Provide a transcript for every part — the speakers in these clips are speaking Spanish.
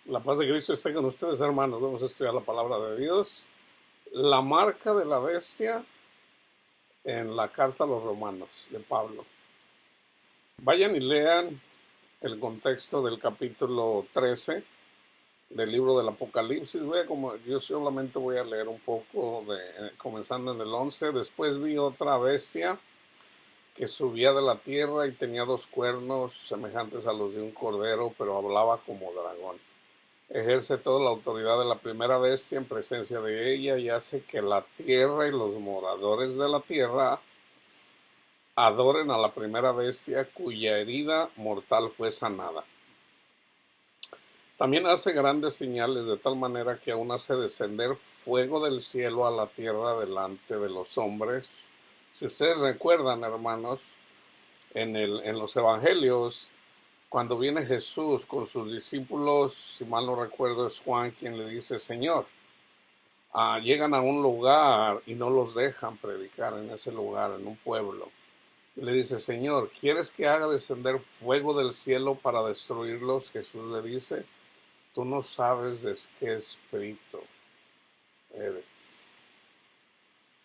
La paz de Cristo esté con ustedes, hermanos. Vamos a estudiar la palabra de Dios. La marca de la bestia en la carta a los romanos de Pablo. Vayan y lean el contexto del capítulo 13 del libro del Apocalipsis. Yo solamente voy a leer un poco, comenzando en el 11. Después vi otra bestia que subía de la tierra y tenía dos cuernos semejantes a los de un cordero, pero hablaba como dragón. Ejerce toda la autoridad de la primera bestia en presencia de ella y hace que la tierra y los moradores de la tierra adoren a la primera bestia cuya herida mortal fue sanada. También hace grandes señales de tal manera que aún hace descender fuego del cielo a la tierra delante de los hombres. Si ustedes recuerdan, hermanos, en los evangelios, cuando viene Jesús con sus discípulos, si mal no recuerdo es Juan quien le dice: Señor, llegan a un lugar y no los dejan predicar en ese lugar, en un pueblo. Y le dice: Señor, ¿quieres que haga descender fuego del cielo para destruirlos? Jesús le dice: tú no sabes de qué espíritu eres.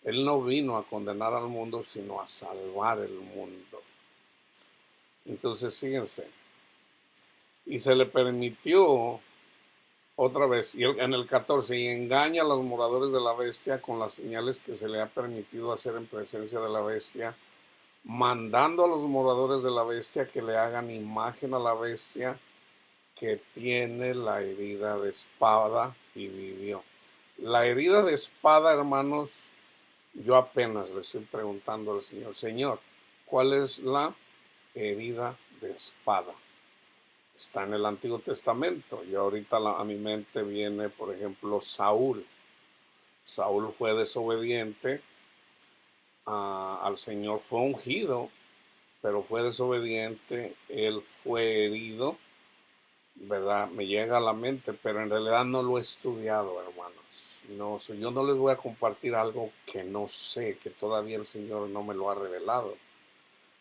Él no vino a condenar al mundo, sino a salvar el mundo. Entonces, fíjense, y se le permitió otra vez, en el 14, y engaña a los moradores de la bestia con las señales que se le ha permitido hacer en presencia de la bestia, mandando a los moradores de la bestia que le hagan imagen a la bestia que tiene la herida de espada y vivió. La herida de espada, hermanos, yo apenas le estoy preguntando al Señor: Señor, ¿cuál es la herida de espada? Está en el Antiguo Testamento. Y ahorita a mi mente viene, por ejemplo, Saúl. Saúl fue desobediente al Señor, fue ungido, pero fue desobediente. Él fue herido, ¿verdad? Me llega a la mente, pero en realidad no lo he estudiado, hermanos. No, yo no les voy a compartir algo que no sé, que todavía el Señor no me lo ha revelado.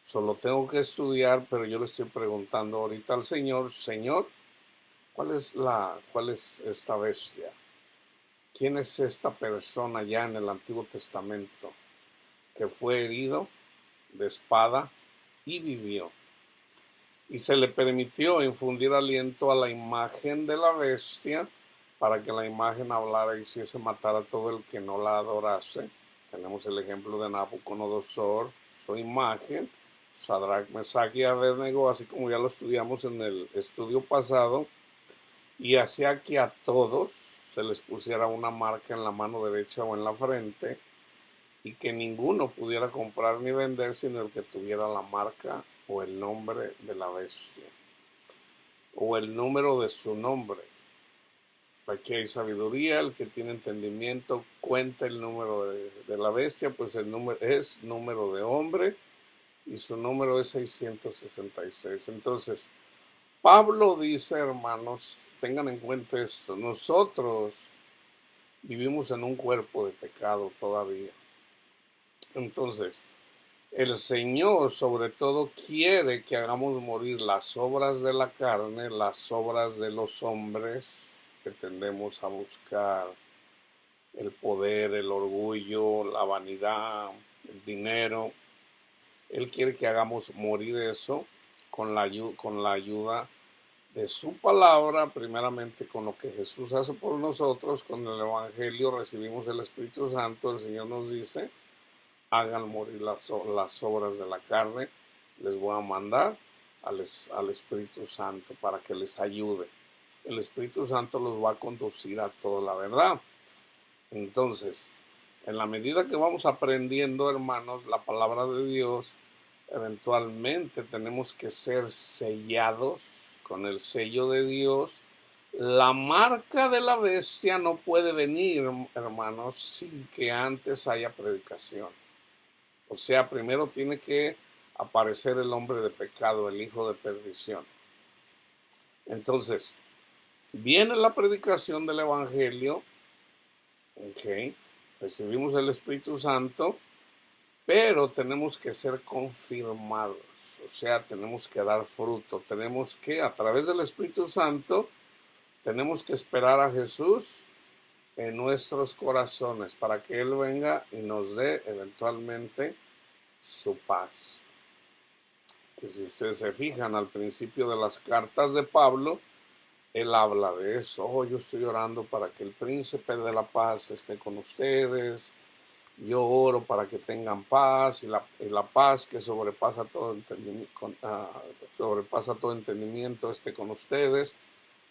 Solo tengo que estudiar, pero yo le estoy preguntando ahorita al Señor: Señor, ¿cuál es esta bestia? ¿Quién es esta persona ya en el Antiguo Testamento que fue herido de espada y vivió? Y se le permitió infundir aliento a la imagen de la bestia para que la imagen hablara y hiciese matar a todo el que no la adorase. Tenemos el ejemplo de Nabucodonosor, su imagen, Sadrach, Mesach y Abednego, así como ya lo estudiamos en el estudio pasado, y hacía que a todos se les pusiera una marca en la mano derecha o en la frente, y que ninguno pudiera comprar ni vender sino el que tuviera la marca o el nombre de la bestia, o el número de su nombre. Aquí hay sabiduría, el que tiene entendimiento cuenta el número de la bestia, pues el número es número de hombre y su número es 666. Entonces, Pablo dice, hermanos, tengan en cuenta esto: nosotros vivimos en un cuerpo de pecado todavía. Entonces, el Señor sobre todo quiere que hagamos morir las obras de la carne, las obras de los hombres, que tendemos a buscar el poder, el orgullo, la vanidad, el dinero. Él quiere que hagamos morir eso con la ayuda de su palabra, primeramente con lo que Jesús hace por nosotros. Con el Evangelio recibimos el Espíritu Santo. El Señor nos dice: hagan morir las obras de la carne. Les voy a mandar al Espíritu Santo para que les ayude. El Espíritu Santo los va a conducir a toda la verdad. Entonces, en la medida que vamos aprendiendo, hermanos, la palabra de Dios, eventualmente tenemos que ser sellados con el sello de Dios. La marca de la bestia no puede venir, hermanos, sin que antes haya predicación. O sea, primero tiene que aparecer el hombre de pecado, el hijo de perdición. Entonces, viene la predicación del Evangelio, ¿ok? Recibimos el Espíritu Santo, pero tenemos que ser confirmados, o sea, tenemos que dar fruto, tenemos que, a través del Espíritu Santo, Tenemos que esperar a Jesús en nuestros corazones para que Él venga y nos dé eventualmente su paz. Que si ustedes se fijan al principio de las cartas de Pablo, él habla de eso. Oh, yo estoy orando para que el príncipe de la paz esté con ustedes. Yo oro para que tengan paz y la paz que sobrepasa todo entendimiento esté con ustedes.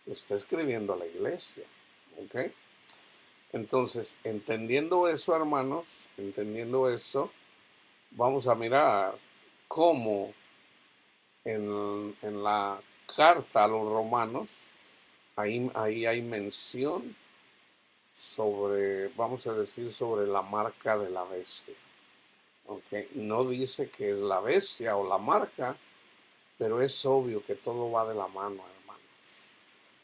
Está escribiendo a la iglesia. ¿Ok? Entonces, entendiendo eso, hermanos, entendiendo eso, vamos a mirar cómo en la carta a los romanos, ahí hay mención sobre, vamos a decir, sobre la marca de la bestia. ¿Okay? No dice que es la bestia o la marca, pero es obvio que todo va de la mano, hermanos.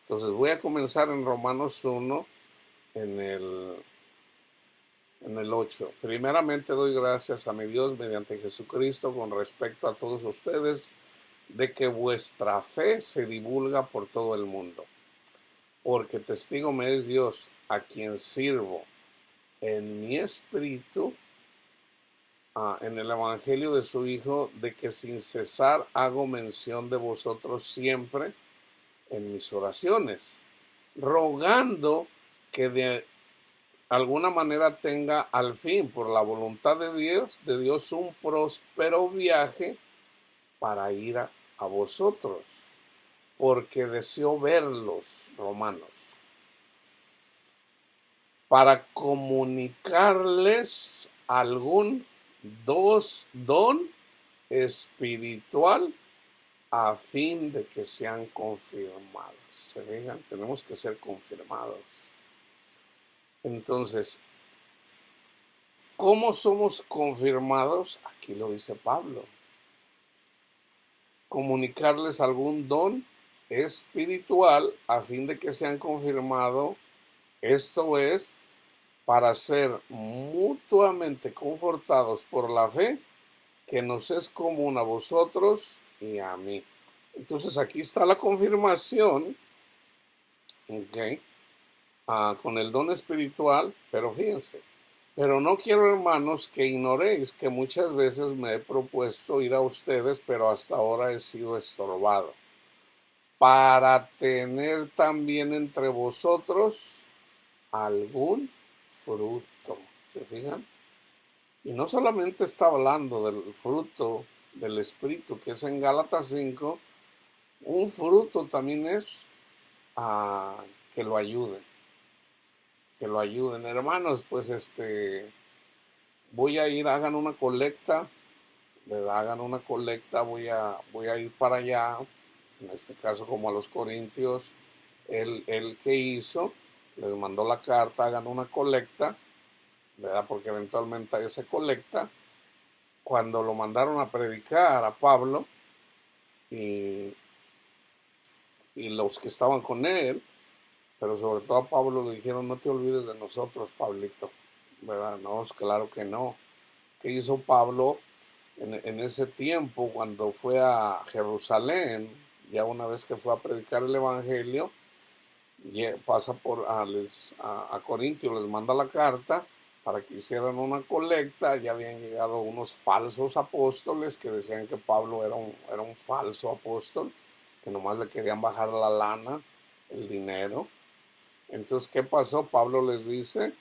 Entonces voy a comenzar en Romanos 1, en el 8. Primeramente doy gracias a mi Dios mediante Jesucristo con respecto a todos ustedes, de que vuestra fe se divulga por todo el mundo. Porque testigo me es Dios, a quien sirvo en mi espíritu, en el evangelio de su Hijo, de que sin cesar hago mención de vosotros siempre en mis oraciones, rogando que de alguna manera tenga al fin, por la voluntad de Dios un próspero viaje para ir a vosotros, porque deseo verlos, romanos, para comunicarles algún don espiritual a fin de que sean confirmados. ¿Se fijan? Tenemos que ser confirmados. Entonces, ¿cómo somos confirmados? Aquí lo dice Pablo. Comunicarles algún don espiritual a fin de que sean confirmados, esto es, para ser mutuamente confortados por la fe que nos es común a vosotros y a mí. Entonces aquí está la confirmación, ¿okay? Con el don espiritual, pero fíjense, pero no quiero, hermanos, que ignoréis que muchas veces me he propuesto ir a ustedes, pero hasta ahora he sido estorbado, para tener también entre vosotros algún fruto. ¿Se fijan? Y no solamente está hablando del fruto del Espíritu, que es en Gálatas 5, un fruto también es que lo ayuden. Que lo ayuden. Hermanos, pues voy a ir, hagan una colecta, ¿verdad? Hagan una colecta, voy a ir para allá, en este caso como a los Corintios, él que hizo, les mandó la carta, hagan una colecta, ¿verdad? Porque eventualmente hay esa colecta. Cuando lo mandaron a predicar a Pablo y los que estaban con él, pero sobre todo a Pablo le dijeron, no te olvides de nosotros, Pablito, ¿verdad? No, claro que no. ¿Qué hizo Pablo en ese tiempo cuando fue a Jerusalén? Ya una vez que fue a predicar el evangelio, pasa por a Corintios, les manda la carta para que hicieran una colecta. Ya habían llegado unos falsos apóstoles que decían que Pablo era un falso apóstol, que nomás le querían bajar la lana, el dinero. Entonces, ¿qué pasó? Pablo les dice,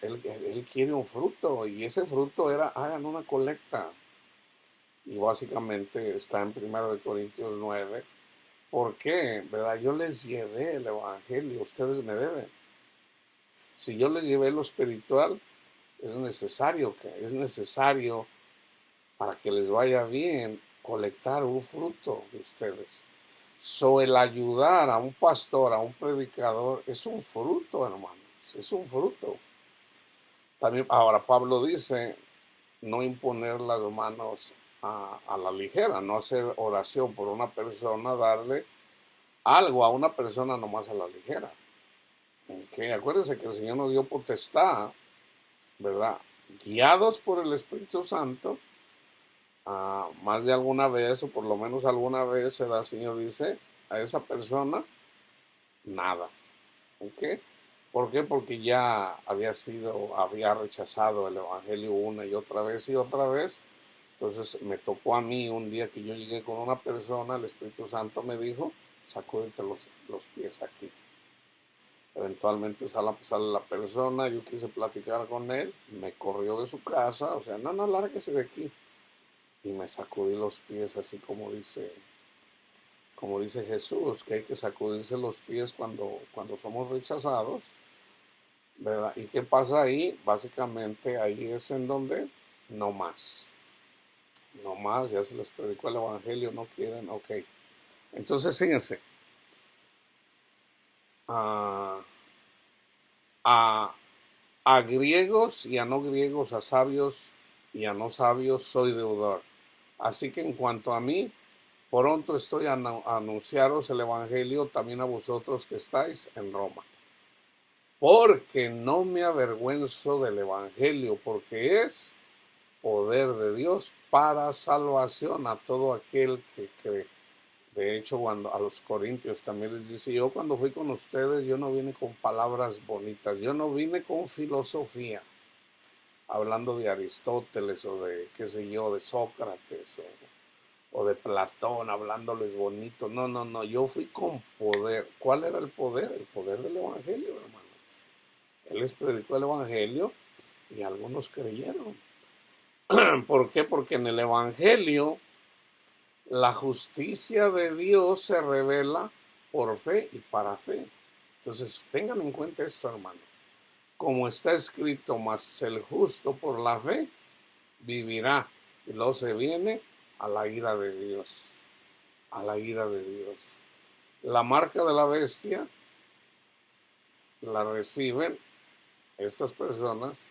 él quiere un fruto, y ese fruto era, hagan una colecta. Y básicamente está en 1 Corintios 9. ¿Por qué? ¿Verdad? Yo les llevé el evangelio, ustedes me deben. Si yo les llevé lo espiritual, es necesario para que les vaya bien colectar un fruto de ustedes. El ayudar a un pastor, a un predicador, es un fruto, hermanos, es un fruto. También, ahora Pablo dice, no imponer las manos a la ligera, no hacer oración por una persona, darle algo a una persona nomás a la ligera. ¿Okay? Acuérdense que el Señor nos dio potestad, ¿verdad? Guiados por el Espíritu Santo, más de alguna vez, o por lo menos alguna vez, el Señor dice a esa persona, nada. ¿Ok? ¿Por qué? Porque ya había rechazado el Evangelio una y otra vez y otra vez. Entonces me tocó a mí un día que yo llegué con una persona, el Espíritu Santo me dijo, sacúdete los pies aquí. Eventualmente sale la persona, yo quise platicar con él, me corrió de su casa, o sea, no, no, lárguese de aquí. Y me sacudí los pies, así como dice Jesús, que hay que sacudirse los pies cuando somos rechazados, ¿verdad? ¿Y qué pasa ahí? Básicamente ahí es en donde no más, no más, ya se les predicó el Evangelio, no quieren, ok. Entonces fíjense, a, a, a griegos y a no griegos, a sabios y a no sabios soy deudor. Así que en cuanto a mí, pronto estoy a anunciaros el Evangelio también a vosotros que estáis en Roma. Porque no me avergüenzo del Evangelio, porque es poder de Dios para salvación a todo aquel que cree. De hecho, cuando a los corintios también les dice, yo cuando fui con ustedes, yo no vine con palabras bonitas, yo no vine con filosofía, hablando de Aristóteles o de, qué sé yo, de Sócrates o de Platón, hablándoles bonito. No, no, no, yo fui con poder. ¿Cuál era el poder? El poder del Evangelio, hermano. Él les predicó el Evangelio y algunos creyeron. ¿Por qué? Porque en el Evangelio la justicia de Dios se revela por fe y para fe. Entonces, tengan en cuenta esto, hermanos. Como está escrito, mas el justo por la fe vivirá. Y luego se viene a la ira de Dios. A la ira de Dios. La marca de la bestia la reciben estas personas.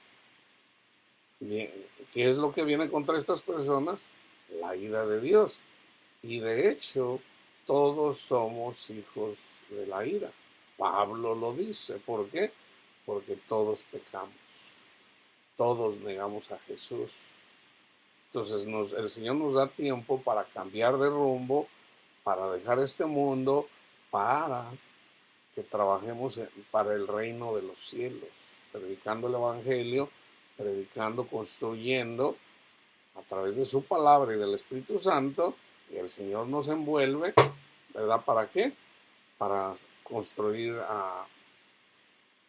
¿Qué es lo que viene contra estas personas? La ira de Dios. Y de hecho, todos somos hijos de la ira. Pablo lo dice. ¿Por qué? Porque todos pecamos. Todos negamos a Jesús. Entonces el Señor nos da tiempo para cambiar de rumbo, para dejar este mundo, para que trabajemos para el reino de los cielos, predicando el Evangelio, predicando, construyendo a través de su palabra y del Espíritu Santo, y el Señor nos envuelve, ¿verdad? ¿Para qué? Para construir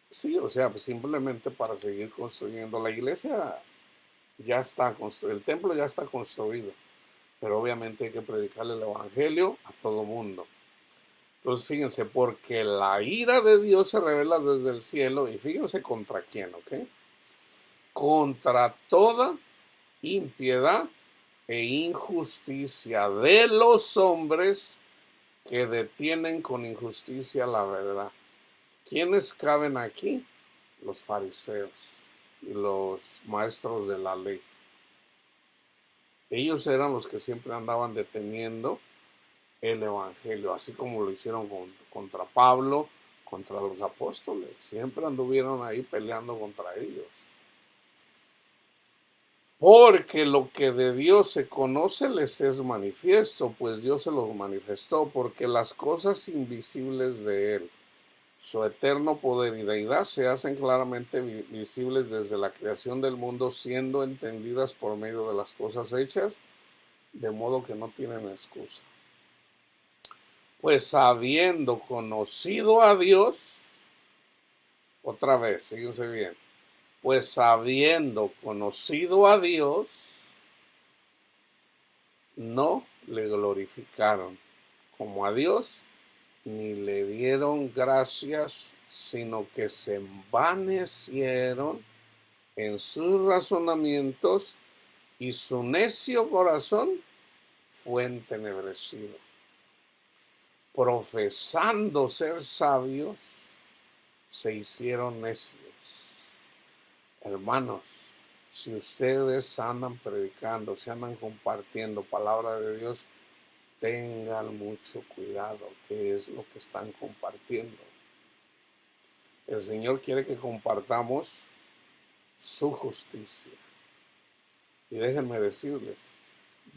sí, o sea, pues simplemente para seguir construyendo. La iglesia ya está construida, el templo ya está construido, pero obviamente hay que predicarle el Evangelio a todo mundo. Entonces fíjense, porque la ira de Dios se revela desde el cielo, y fíjense contra quién, ¿ok? Contra toda impiedad e injusticia de los hombres que detienen con injusticia la verdad. ¿Quiénes caben aquí? Los fariseos y los maestros de la ley. Ellos eran los que siempre andaban deteniendo el Evangelio, así como lo hicieron contra Pablo, contra los apóstoles. Siempre anduvieron ahí peleando contra ellos. Porque lo que de Dios se conoce les es manifiesto, pues Dios se los manifestó, porque las cosas invisibles de Él, su eterno poder y deidad, se hacen claramente visibles desde la creación del mundo, siendo entendidas por medio de las cosas hechas, de modo que no tienen excusa. Pues habiendo conocido a Dios, otra vez, fíjense bien, pues habiendo conocido a Dios, no le glorificaron como a Dios, ni le dieron gracias, sino que se envanecieron en sus razonamientos y su necio corazón fue entenebrecido. Profesando ser sabios, se hicieron necios. Hermanos, si ustedes andan predicando, si andan compartiendo palabra de Dios, tengan mucho cuidado qué es lo que están compartiendo. El Señor quiere que compartamos su justicia. Y déjenme decirles,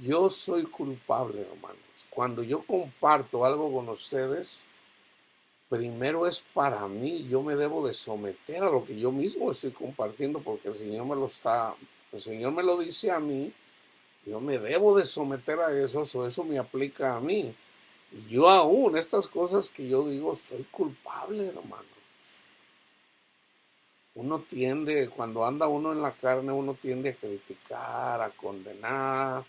yo soy culpable, hermanos. Cuando yo comparto algo con ustedes, primero es para mí. Yo me debo de someter a lo que yo mismo estoy compartiendo, porque el Señor me lo dice a mí. Yo me debo de someter a eso, eso me aplica a mí. Y yo aún, estas cosas que yo digo, soy culpable, hermano. Uno tiende, cuando anda uno en la carne, uno tiende a criticar, a condenar,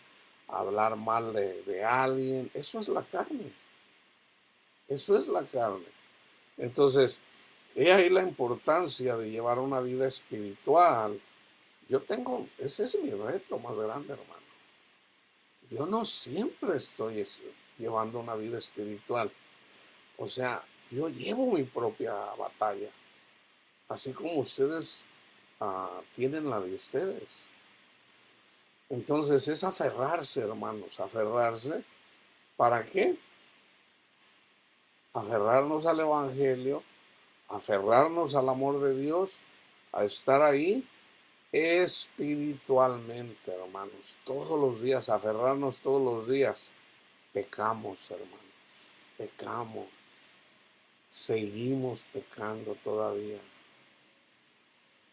a hablar mal de alguien. Eso es la carne. Eso es la carne. Entonces, he ahí la importancia de llevar una vida espiritual. Ese es mi reto más grande, hermano. Yo no siempre estoy llevando una vida espiritual. O sea, yo llevo mi propia batalla, así como ustedes tienen la de ustedes. Entonces es aferrarse, hermanos, aferrarse. ¿Para qué? Aferrarnos al Evangelio, aferrarnos al amor de Dios, a estar ahí espiritualmente, hermanos, todos los días, aferrarnos todos los días. Pecamos, hermanos, pecamos, seguimos pecando todavía.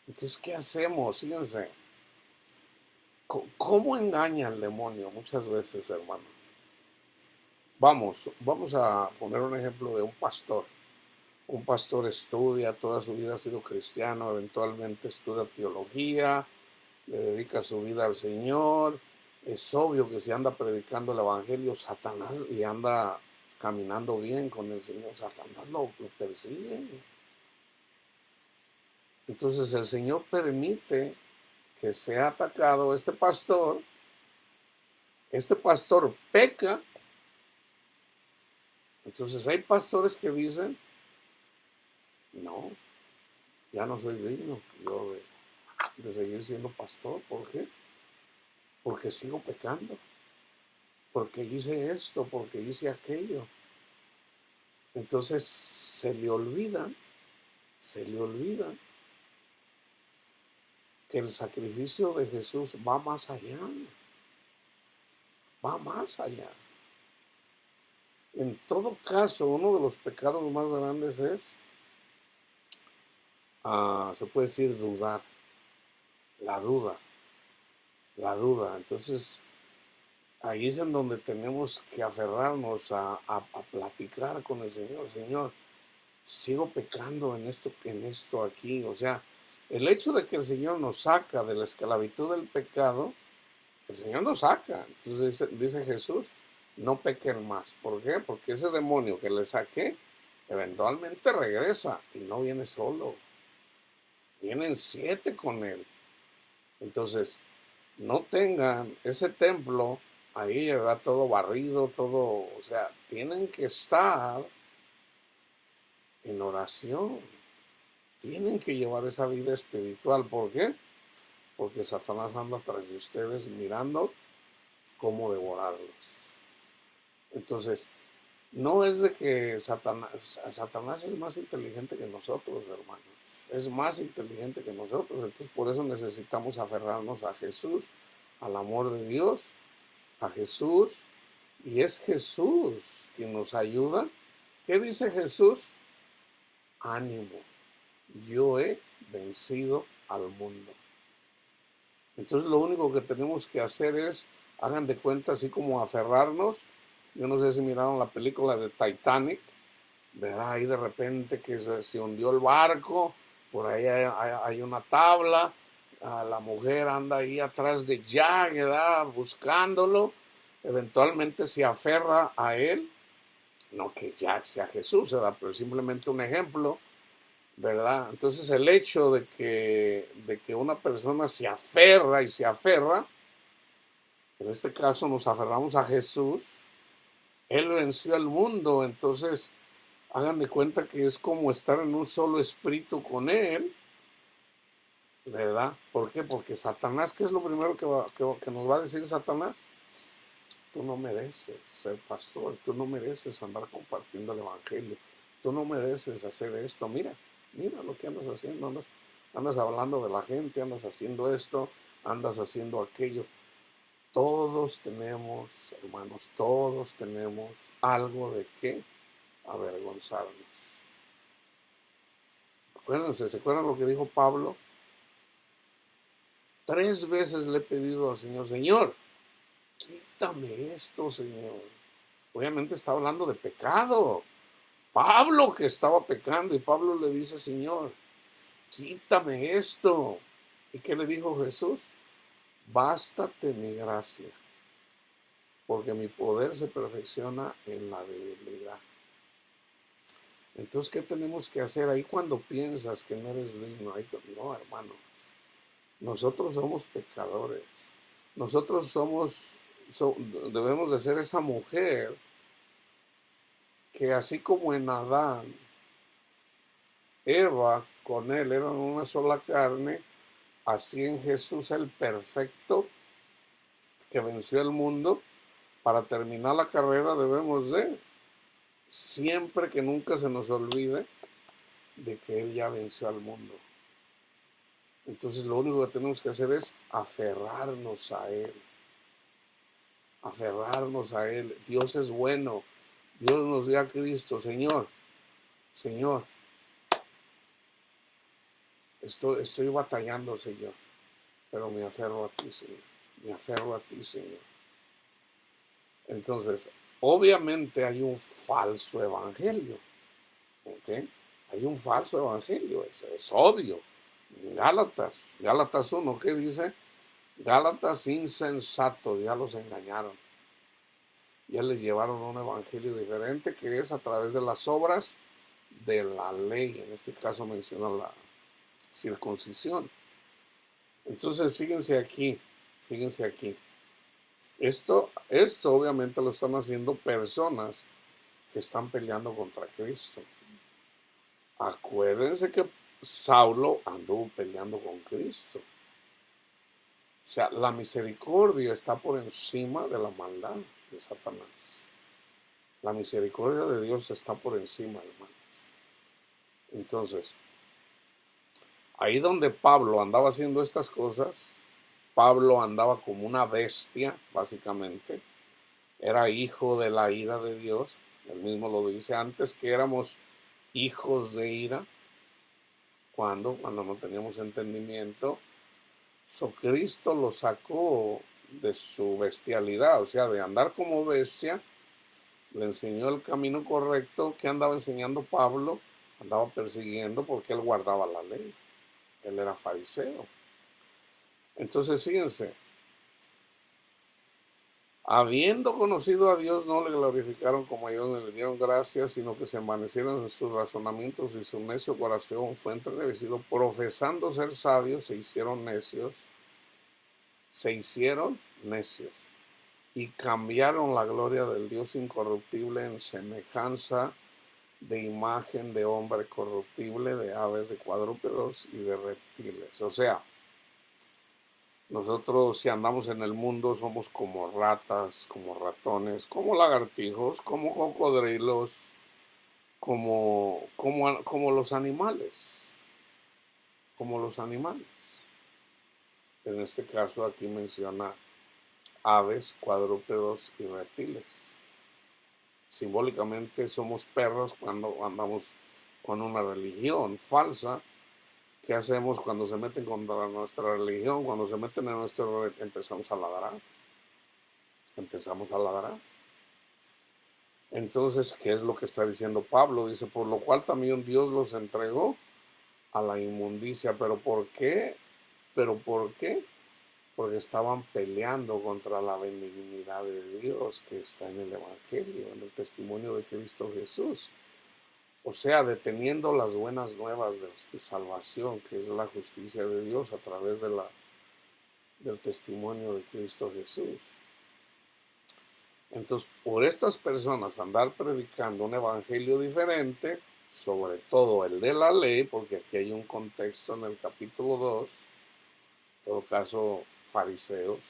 Entonces, ¿qué hacemos? Fíjense, ¿cómo engaña el demonio muchas veces, hermano? Vamos a poner un ejemplo de un pastor. Un pastor estudia, toda su vida ha sido cristiano, eventualmente estudia teología, le dedica su vida al Señor. Es obvio que si anda predicando el Evangelio, Satanás, y anda caminando bien con el Señor, Satanás lo persigue. Entonces el Señor permite que sea atacado este pastor peca. Entonces hay pastores que dicen, no, ya no soy digno yo de seguir siendo pastor. ¿Por qué? Porque sigo pecando, porque hice esto, porque hice aquello. Entonces se le olvida que el sacrificio de Jesús va más allá, va más allá. En todo caso, uno de los pecados más grandes es, se puede decir, dudar, la duda, la duda. Entonces, ahí es en donde tenemos que aferrarnos a platicar con el Señor. Señor, sigo pecando en esto aquí. O sea, el hecho de que el Señor nos saca de la esclavitud del pecado, el Señor nos saca. Entonces dice Jesús, no pequen más. ¿Por qué? Porque ese demonio que le saqué, eventualmente regresa y no viene solo. Vienen 7 con él. Entonces, no tengan ese templo ahí, ¿verdad? Todo barrido, todo, o sea, tienen que estar en oración. Tienen que llevar esa vida espiritual. ¿Por qué? Porque Satanás anda tras de ustedes mirando cómo devorarlos. Entonces, no es de que Satanás es más inteligente que nosotros, hermanos. Es más inteligente que nosotros. Entonces, por eso necesitamos aferrarnos a Jesús, al amor de Dios, a Jesús. Y es Jesús quien nos ayuda. ¿Qué dice Jesús? Ánimo, yo he vencido al mundo. Entonces lo único que tenemos que hacer es, hagan de cuenta, así como aferrarnos. Yo no sé si miraron la película de Titanic, ¿verdad? Ahí de repente que se hundió el barco, por ahí hay una tabla, la mujer anda ahí atrás de Jack, ¿verdad? Buscándolo, eventualmente se aferra a él, no que Jack sea Jesús, ¿verdad? Pero simplemente un ejemplo, ¿verdad? Entonces el hecho de que una persona se aferra y se aferra, en este caso nos aferramos a Jesús, Él venció al mundo. Entonces hagan de cuenta que es como estar en un solo espíritu con Él, ¿verdad? ¿Por qué? Porque Satanás, ¿qué es lo primero que nos va a decir Satanás? Tú no mereces ser pastor, tú no mereces andar compartiendo el Evangelio, tú no mereces hacer esto. Mira lo que andas haciendo, andas hablando de la gente, andas haciendo esto, andas haciendo aquello. Todos tenemos, hermanos, todos tenemos algo de qué avergonzarnos. Acuérdense, ¿se acuerdan lo que dijo Pablo? 3 veces le he pedido al Señor, Señor, quítame esto, Señor. Obviamente está hablando de pecado. Pablo que estaba pecando y Pablo le dice, Señor, quítame esto. ¿Y qué le dijo Jesús? Bástate mi gracia, porque mi poder se perfecciona en la debilidad. Entonces, ¿qué tenemos que hacer ahí cuando piensas que no eres digno? No, hermano, nosotros somos pecadores. Nosotros debemos de ser esa mujer que así como en Adán, Eva con él eran una sola carne, así en Jesús el perfecto que venció el mundo. Para terminar la carrera debemos de, siempre que nunca se nos olvide de que Él ya venció al mundo. Entonces lo único que tenemos que hacer es aferrarnos a Él. Aferrarnos a Él. Dios es bueno. Dios nos dio a Cristo. Señor, estoy batallando, Señor, pero me aferro a ti, Señor. Me aferro a ti, Señor. Entonces, obviamente hay un falso evangelio. ¿Ok? Hay un falso evangelio, es obvio. Gálatas 1, ¿qué dice? Gálatas insensatos, ya los engañaron. Ya les llevaron un evangelio diferente que es a través de las obras de la ley. En este caso menciona la circuncisión. Entonces, fíjense aquí. Esto obviamente lo están haciendo personas que están peleando contra Cristo. Acuérdense que Saulo anduvo peleando con Cristo. O sea, la misericordia está por encima de la maldad de Satanás. La misericordia de Dios está por encima, hermanos. Entonces, ahí donde Pablo andaba haciendo estas cosas, Pablo andaba como una bestia, básicamente. Era hijo de la ira de Dios. Él mismo lo dice, antes que éramos hijos de ira, cuando no teníamos entendimiento. Cristo lo sacó de su bestialidad, o sea, de andar como bestia, le enseñó el camino correcto. que andaba enseñando Pablo? Andaba persiguiendo porque él guardaba la ley, él era fariseo. Entonces, fíjense, habiendo conocido a Dios, no le glorificaron como a Dios ni le dieron gracias, sino que se envanecieron en sus razonamientos y su necio corazón fue entenebrecido. Profesando ser sabios, se hicieron necios y cambiaron la gloria del Dios incorruptible en semejanza de imagen de hombre corruptible, de aves, de cuadrúpedos y de reptiles. O sea, nosotros si andamos en el mundo somos como ratas, como ratones, como lagartijos, como cocodrilos, como los animales, En este caso aquí menciona aves, cuadrúpedos y reptiles. Simbólicamente somos perros cuando andamos con una religión falsa. ¿Qué hacemos cuando se meten contra nuestra religión? Cuando se meten en nuestro empezamos a ladrar. Entonces, ¿qué es lo que está diciendo Pablo? Dice, por lo cual también Dios los entregó a la inmundicia. ¿Pero por qué? Porque estaban peleando contra la benignidad de Dios que está en el Evangelio, en el testimonio de Cristo Jesús. O sea, deteniendo las buenas nuevas de salvación, que es la justicia de Dios a través del testimonio de Cristo Jesús. Entonces, por estas personas andar predicando un evangelio diferente, sobre todo el de la ley, porque aquí hay un contexto en el capítulo 2, en todo caso, fariseos,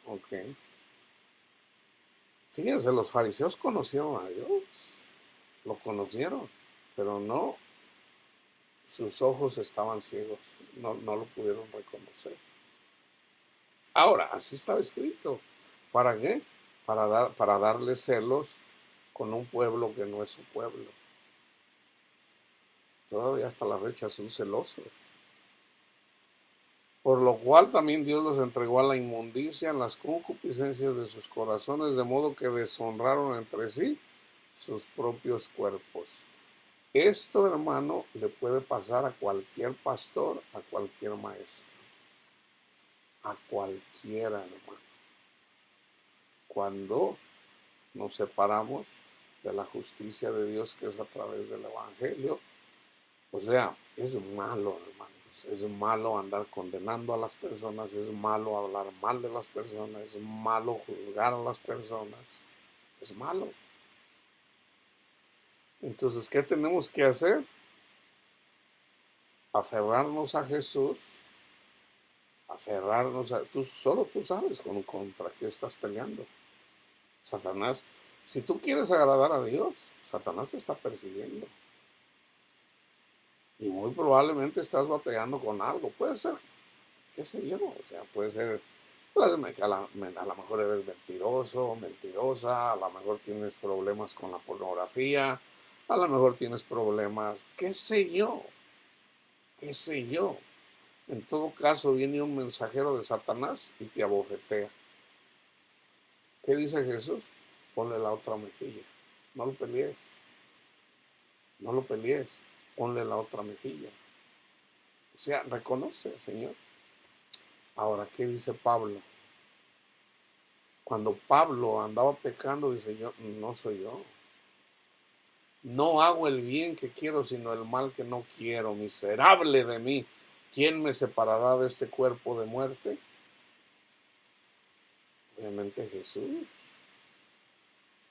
¿ok? Fíjense, los fariseos conocieron a Dios, lo conocieron, pero no, sus ojos estaban ciegos, no lo pudieron reconocer. Ahora, así estaba escrito. ¿Para qué? Para darle celos con un pueblo que no es su pueblo. Todavía hasta la fecha son celosos. Por lo cual también Dios los entregó a la inmundicia en las concupiscencias de sus corazones, de modo que deshonraron entre sí sus propios cuerpos. Esto, hermano, le puede pasar a cualquier pastor, a cualquier maestro, a cualquiera, hermano. Cuando nos separamos de la justicia de Dios que es a través del Evangelio, o sea, es malo, hermanos. Es malo andar condenando a las personas, es malo hablar mal de las personas, es malo juzgar a las personas, es malo. Entonces, ¿qué tenemos que hacer? Aferrarnos a Jesús, solo tú sabes contra qué estás peleando. Satanás, si tú quieres agradar a Dios, Satanás te está persiguiendo. Y muy probablemente estás batallando con algo. Puede ser, qué sé yo, o sea, puede ser que a lo mejor eres mentiroso, mentirosa, a lo mejor tienes problemas con la pornografía, a lo mejor tienes problemas, qué sé yo, qué sé yo. En todo caso viene un mensajero de Satanás y te abofetea. ¿Qué dice Jesús? Ponle la otra mejilla. No lo pelees. No lo pelees. Ponle la otra mejilla. O sea, reconoce, Señor. Ahora, ¿qué dice Pablo? Cuando Pablo andaba pecando, dice yo, no soy yo. No hago el bien que quiero, sino el mal que no quiero. Miserable de mí. ¿Quién me separará de este cuerpo de muerte? Obviamente Jesús.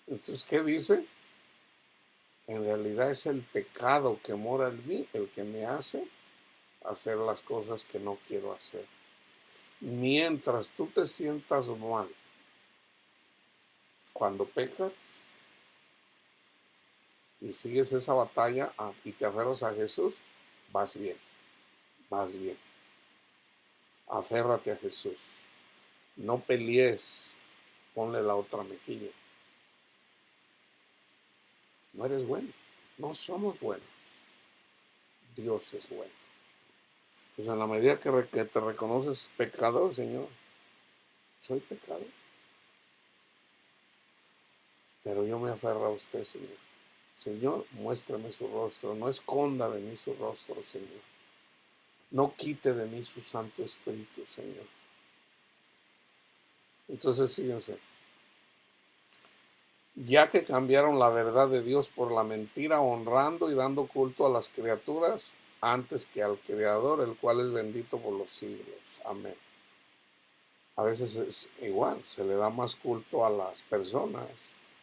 Entonces, ¿qué dice? En realidad es el pecado que mora en mí el que me hace hacer las cosas que no quiero hacer. Mientras tú te sientas mal cuando pecas y sigues esa batalla y te aferras a Jesús, vas bien, vas bien. Aférrate a Jesús. No pelees, ponle la otra mejilla. No eres bueno, no somos buenos. Dios es bueno. Pues en la medida que te reconoces pecador, Señor, soy pecador. Pero yo me aferro a usted, Señor. Señor, muéstrame su rostro, no esconda de mí su rostro, Señor. No quite de mí su Santo Espíritu, Señor. Entonces, fíjense, ya que cambiaron la verdad de Dios por la mentira, honrando y dando culto a las criaturas antes que al Creador, el cual es bendito por los siglos. Amén. A veces es igual, se le da más culto a las personas,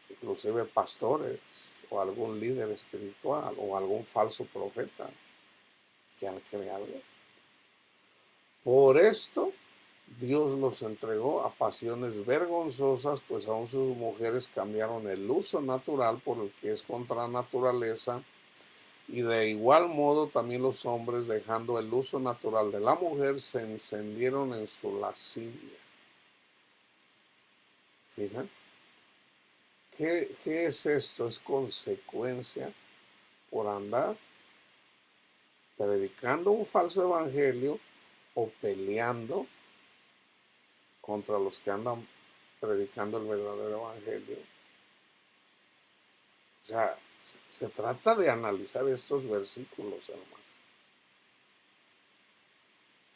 inclusive pastores o algún líder espiritual o algún falso profeta, que al Creador. Por esto Dios los entregó a pasiones vergonzosas, pues aún sus mujeres cambiaron el uso natural por el que es contra naturaleza, y de igual modo también los hombres, dejando el uso natural de la mujer, se encendieron en su lascivia. ¿Fijan? ¿Qué es esto? Es consecuencia por andar predicando un falso evangelio o peleando contra los que andan predicando el verdadero evangelio. O sea, se trata de analizar estos versículos, hermano.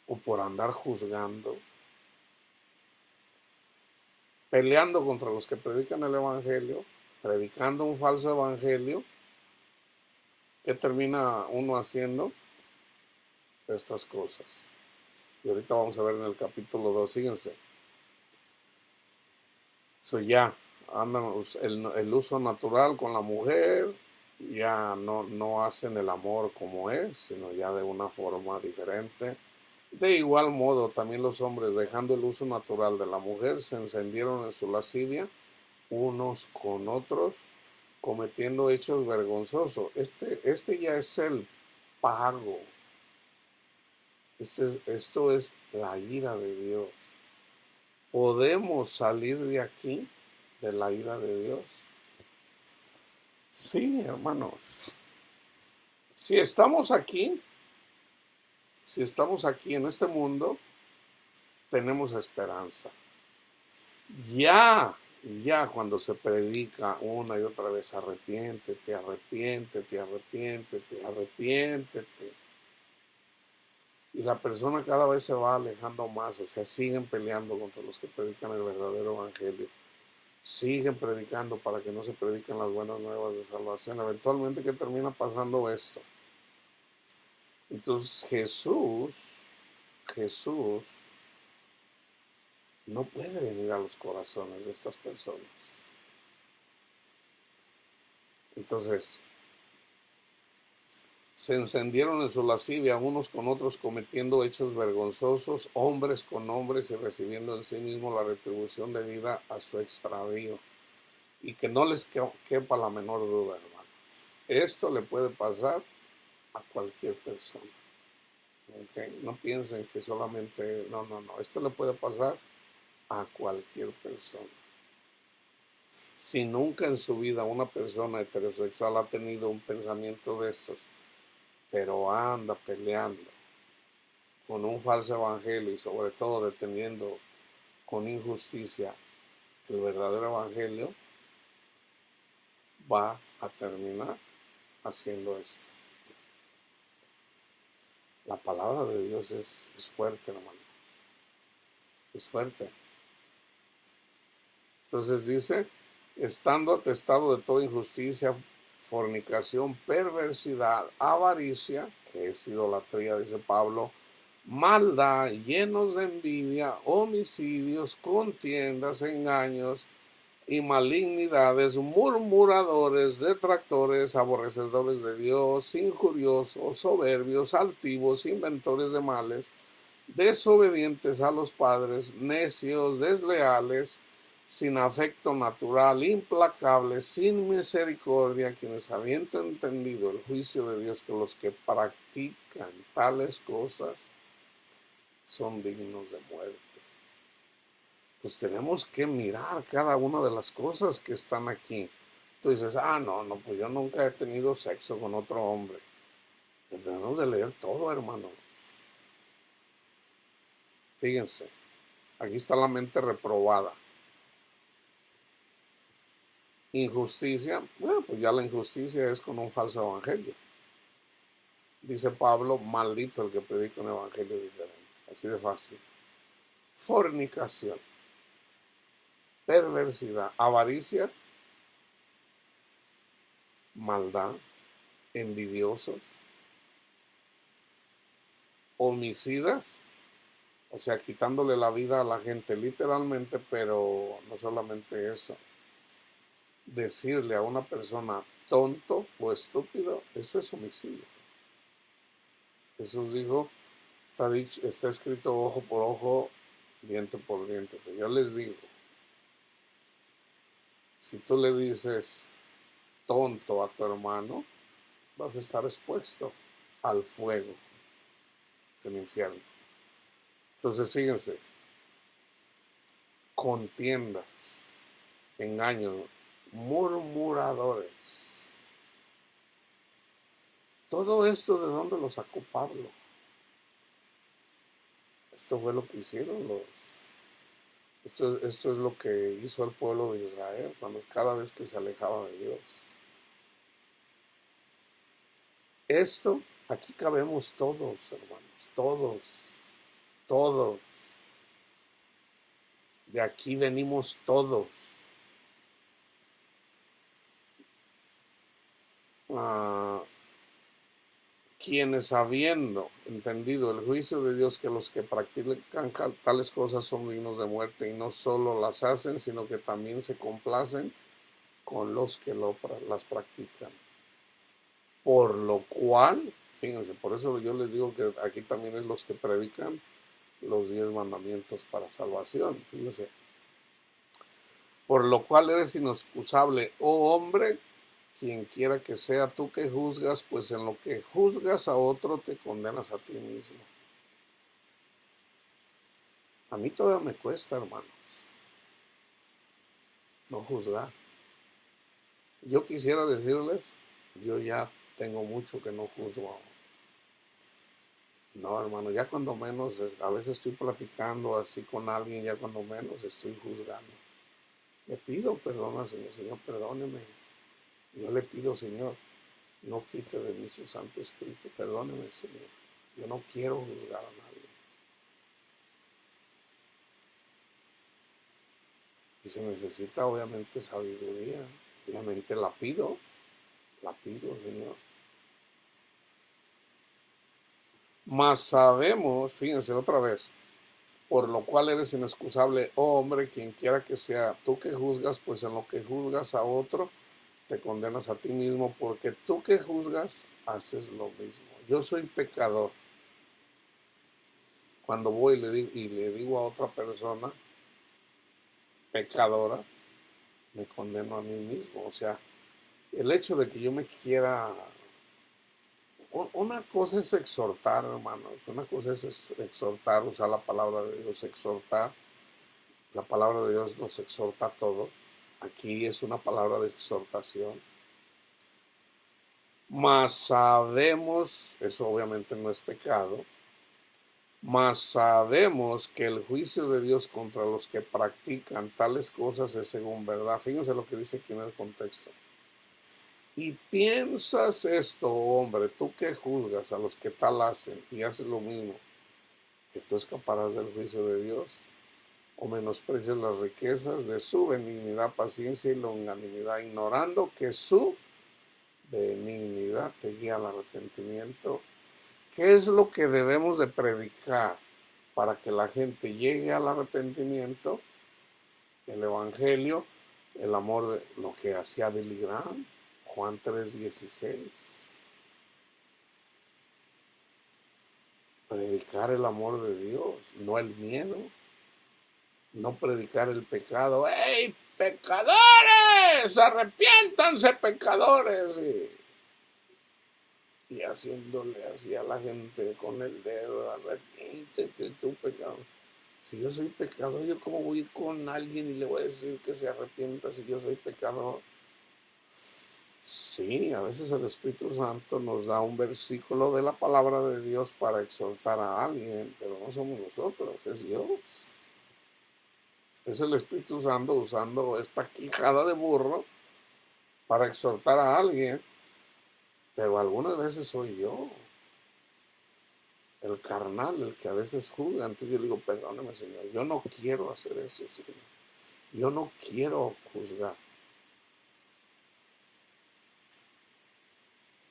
O por andar juzgando, peleando contra los que predican el evangelio, predicando un falso evangelio. ¿Qué termina uno haciendo? Estas cosas. Y ahorita vamos a ver en el capítulo 2, fíjense. So ya andan el uso natural con la mujer, ya no hacen el amor como es, sino ya de una forma diferente. De igual modo, también los hombres, dejando el uso natural de la mujer, se encendieron en su lascivia unos con otros, cometiendo hechos vergonzosos. Este ya es el pago. Esto es la ira de Dios. ¿Podemos salir de aquí, de la ira de Dios? Sí, hermanos. Si estamos aquí, si estamos aquí en este mundo, tenemos esperanza. Ya, ya cuando se predica una y otra vez, arrepiéntete, arrepiéntete, arrepiéntete, arrepiéntete. Y la persona cada vez se va alejando más, o sea, siguen peleando contra los que predican el verdadero evangelio. Siguen predicando para que no se prediquen las buenas nuevas de salvación. Eventualmente, ¿qué termina pasando esto? Entonces Jesús no puede venir a los corazones de estas personas. Entonces, se encendieron en su lascivia unos con otros, cometiendo hechos vergonzosos, hombres con hombres, y recibiendo en sí mismo la retribución debida a su extravío. Y que no les quepa la menor duda, hermanos. Esto le puede pasar a cualquier persona. ¿Okay? No piensen que solamente, no. Esto le puede pasar a cualquier persona. Si nunca en su vida una persona heterosexual ha tenido un pensamiento de estos, pero anda peleando con un falso evangelio y sobre todo deteniendo con injusticia el verdadero evangelio, va a terminar haciendo esto. La palabra de Dios es fuerte, hermano. Es fuerte. Entonces dice, estando atestado de toda injusticia, fornicación, perversidad, avaricia, que es idolatría, dice Pablo, maldad, llenos de envidia, homicidios, contiendas, engaños y malignidades, murmuradores, detractores, aborrecedores de Dios, injuriosos, soberbios, altivos, inventores de males, desobedientes a los padres, necios, desleales, sin afecto natural, implacables, sin misericordia, quienes habiendo entendido el juicio de Dios, que los que practican tales cosas son dignos de muerte. Pues tenemos que mirar cada una de las cosas que están aquí. Tú dices, no, pues yo nunca he tenido sexo con otro hombre. Pues tenemos de leer todo, hermano. Fíjense, aquí está la mente reprobada. Injusticia, bueno, pues ya la injusticia es con un falso evangelio. Dice Pablo, maldito el que predica un evangelio diferente. Así de fácil. Fornicación, perversidad, avaricia, maldad, envidiosos, homicidas, o sea, quitándole la vida a la gente literalmente, pero no solamente eso. Decirle a una persona tonto o estúpido, eso es homicidio. Jesús dijo, está escrito ojo por ojo, diente por diente. Pero yo les digo, si tú le dices tonto a tu hermano, vas a estar expuesto al fuego del infierno. Entonces, fíjense, contiendas, engaños, murmuradores. Todo esto, ¿de dónde lo sacó Pablo? Esto fue lo que hicieron esto es lo que hizo el pueblo de Israel cada vez que se alejaba de Dios. Esto, aquí cabemos todos, hermanos, todos. De aquí venimos todos. Quienes habiendo entendido el juicio de Dios, que los que practican tales cosas son dignos de muerte, y no solo las hacen, sino que también se complacen con los que las practican. Por lo cual, fíjense, por eso yo les digo que aquí también es los que predican los 10 mandamientos para salvación. Fíjense, por lo cual eres inexcusable, oh hombre, quien quiera que sea tú que juzgas, pues en lo que juzgas a otro te condenas a ti mismo. A mí todavía me cuesta, hermanos, no juzgar. Yo quisiera decirles, yo ya tengo mucho que no juzgo. No, hermano, ya cuando menos, a veces estoy platicando así con alguien, ya cuando menos estoy juzgando. Le pido perdón al Señor, Señor, perdóneme. Yo le pido, Señor, no quite de mí su Santo Espíritu, perdóneme, Señor. Yo no quiero juzgar a nadie. Y se necesita obviamente sabiduría, obviamente la pido, Señor. Mas sabemos, fíjense otra vez, por lo cual eres inexcusable, oh hombre, quien quiera que sea, tú que juzgas, pues en lo que juzgas a otro, te condenas a ti mismo, porque tú que juzgas, haces lo mismo. Yo soy pecador. Cuando voy y le digo a otra persona, pecadora, me condeno a mí mismo. O sea, el hecho de que yo me quiera... Una cosa es exhortar, hermanos. Una cosa es exhortar, usar la palabra de Dios, exhortar. La palabra de Dios nos exhorta a todos. Aquí es una palabra de exhortación. Mas sabemos, eso obviamente no es pecado, mas sabemos que el juicio de Dios contra los que practican tales cosas es según verdad. Fíjense lo que dice aquí en el contexto. Y piensas esto, hombre, tú que juzgas a los que tal hacen y haces lo mismo, que tú escaparás del juicio de Dios, o menosprecias las riquezas de su benignidad, paciencia y longanimidad, ignorando que su benignidad te guía al arrepentimiento. ¿Qué es lo que debemos de predicar para que la gente llegue al arrepentimiento? El Evangelio, el amor de lo que hacía Billy Graham, Juan 3:16. Predicar el amor de Dios, no el miedo. No predicar el pecado. ¡Ey, pecadores! ¡Arrepiéntanse, pecadores! Y haciéndole así a la gente con el dedo, arrepiéntete tu pecado. Si yo soy pecador, ¿yo cómo voy a ir con alguien y le voy a decir que se arrepienta si yo soy pecador? Sí, a veces el Espíritu Santo nos da un versículo de la palabra de Dios para exhortar a alguien, pero no somos nosotros, es Dios. Es el Espíritu Santo usando esta quijada de burro para exhortar a alguien, pero algunas veces soy yo, el carnal, el que a veces juzga. Entonces yo digo, perdóname, Señor, yo no quiero hacer eso, Señor. Yo no quiero juzgar.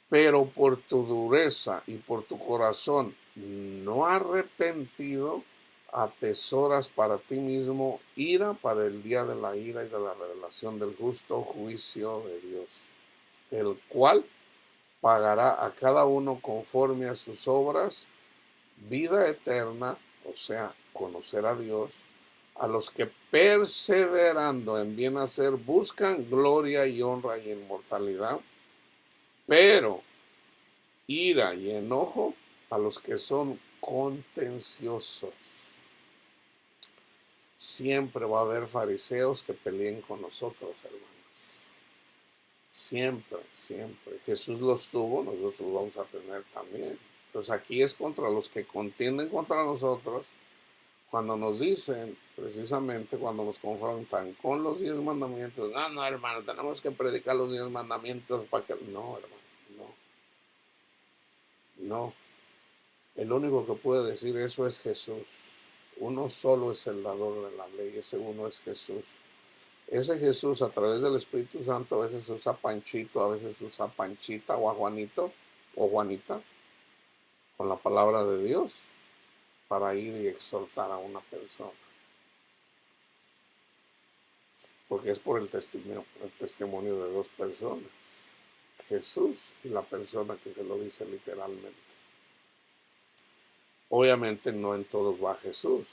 Pero por tu dureza y por tu corazón no arrepentido, atesoras para ti mismo ira para el día de la ira y de la revelación del justo juicio de Dios, el cual pagará a cada uno conforme a sus obras, vida eterna, o sea, conocer a Dios, a los que perseverando en bien hacer buscan gloria y honra y inmortalidad, pero ira y enojo a los que son contenciosos. Siempre va a haber fariseos que peleen con nosotros, hermanos. Siempre, siempre. Jesús los tuvo, nosotros vamos a tener también. Entonces aquí es contra los que contienden contra nosotros, cuando nos dicen, precisamente cuando nos confrontan con los 10 mandamientos. No, no, hermano, tenemos que predicar los 10 mandamientos para que... No, hermano, no. El único que puede decir eso es Jesús. Uno solo es el dador de la ley, ese uno es Jesús. Ese Jesús, a través del Espíritu Santo, a veces usa Panchito, a veces usa Panchita o a Juanito o Juanita, con la palabra de Dios, para ir y exhortar a una persona. Porque es por el testimonio de dos personas, Jesús y la persona que se lo dice literalmente. Obviamente no en todos va Jesús.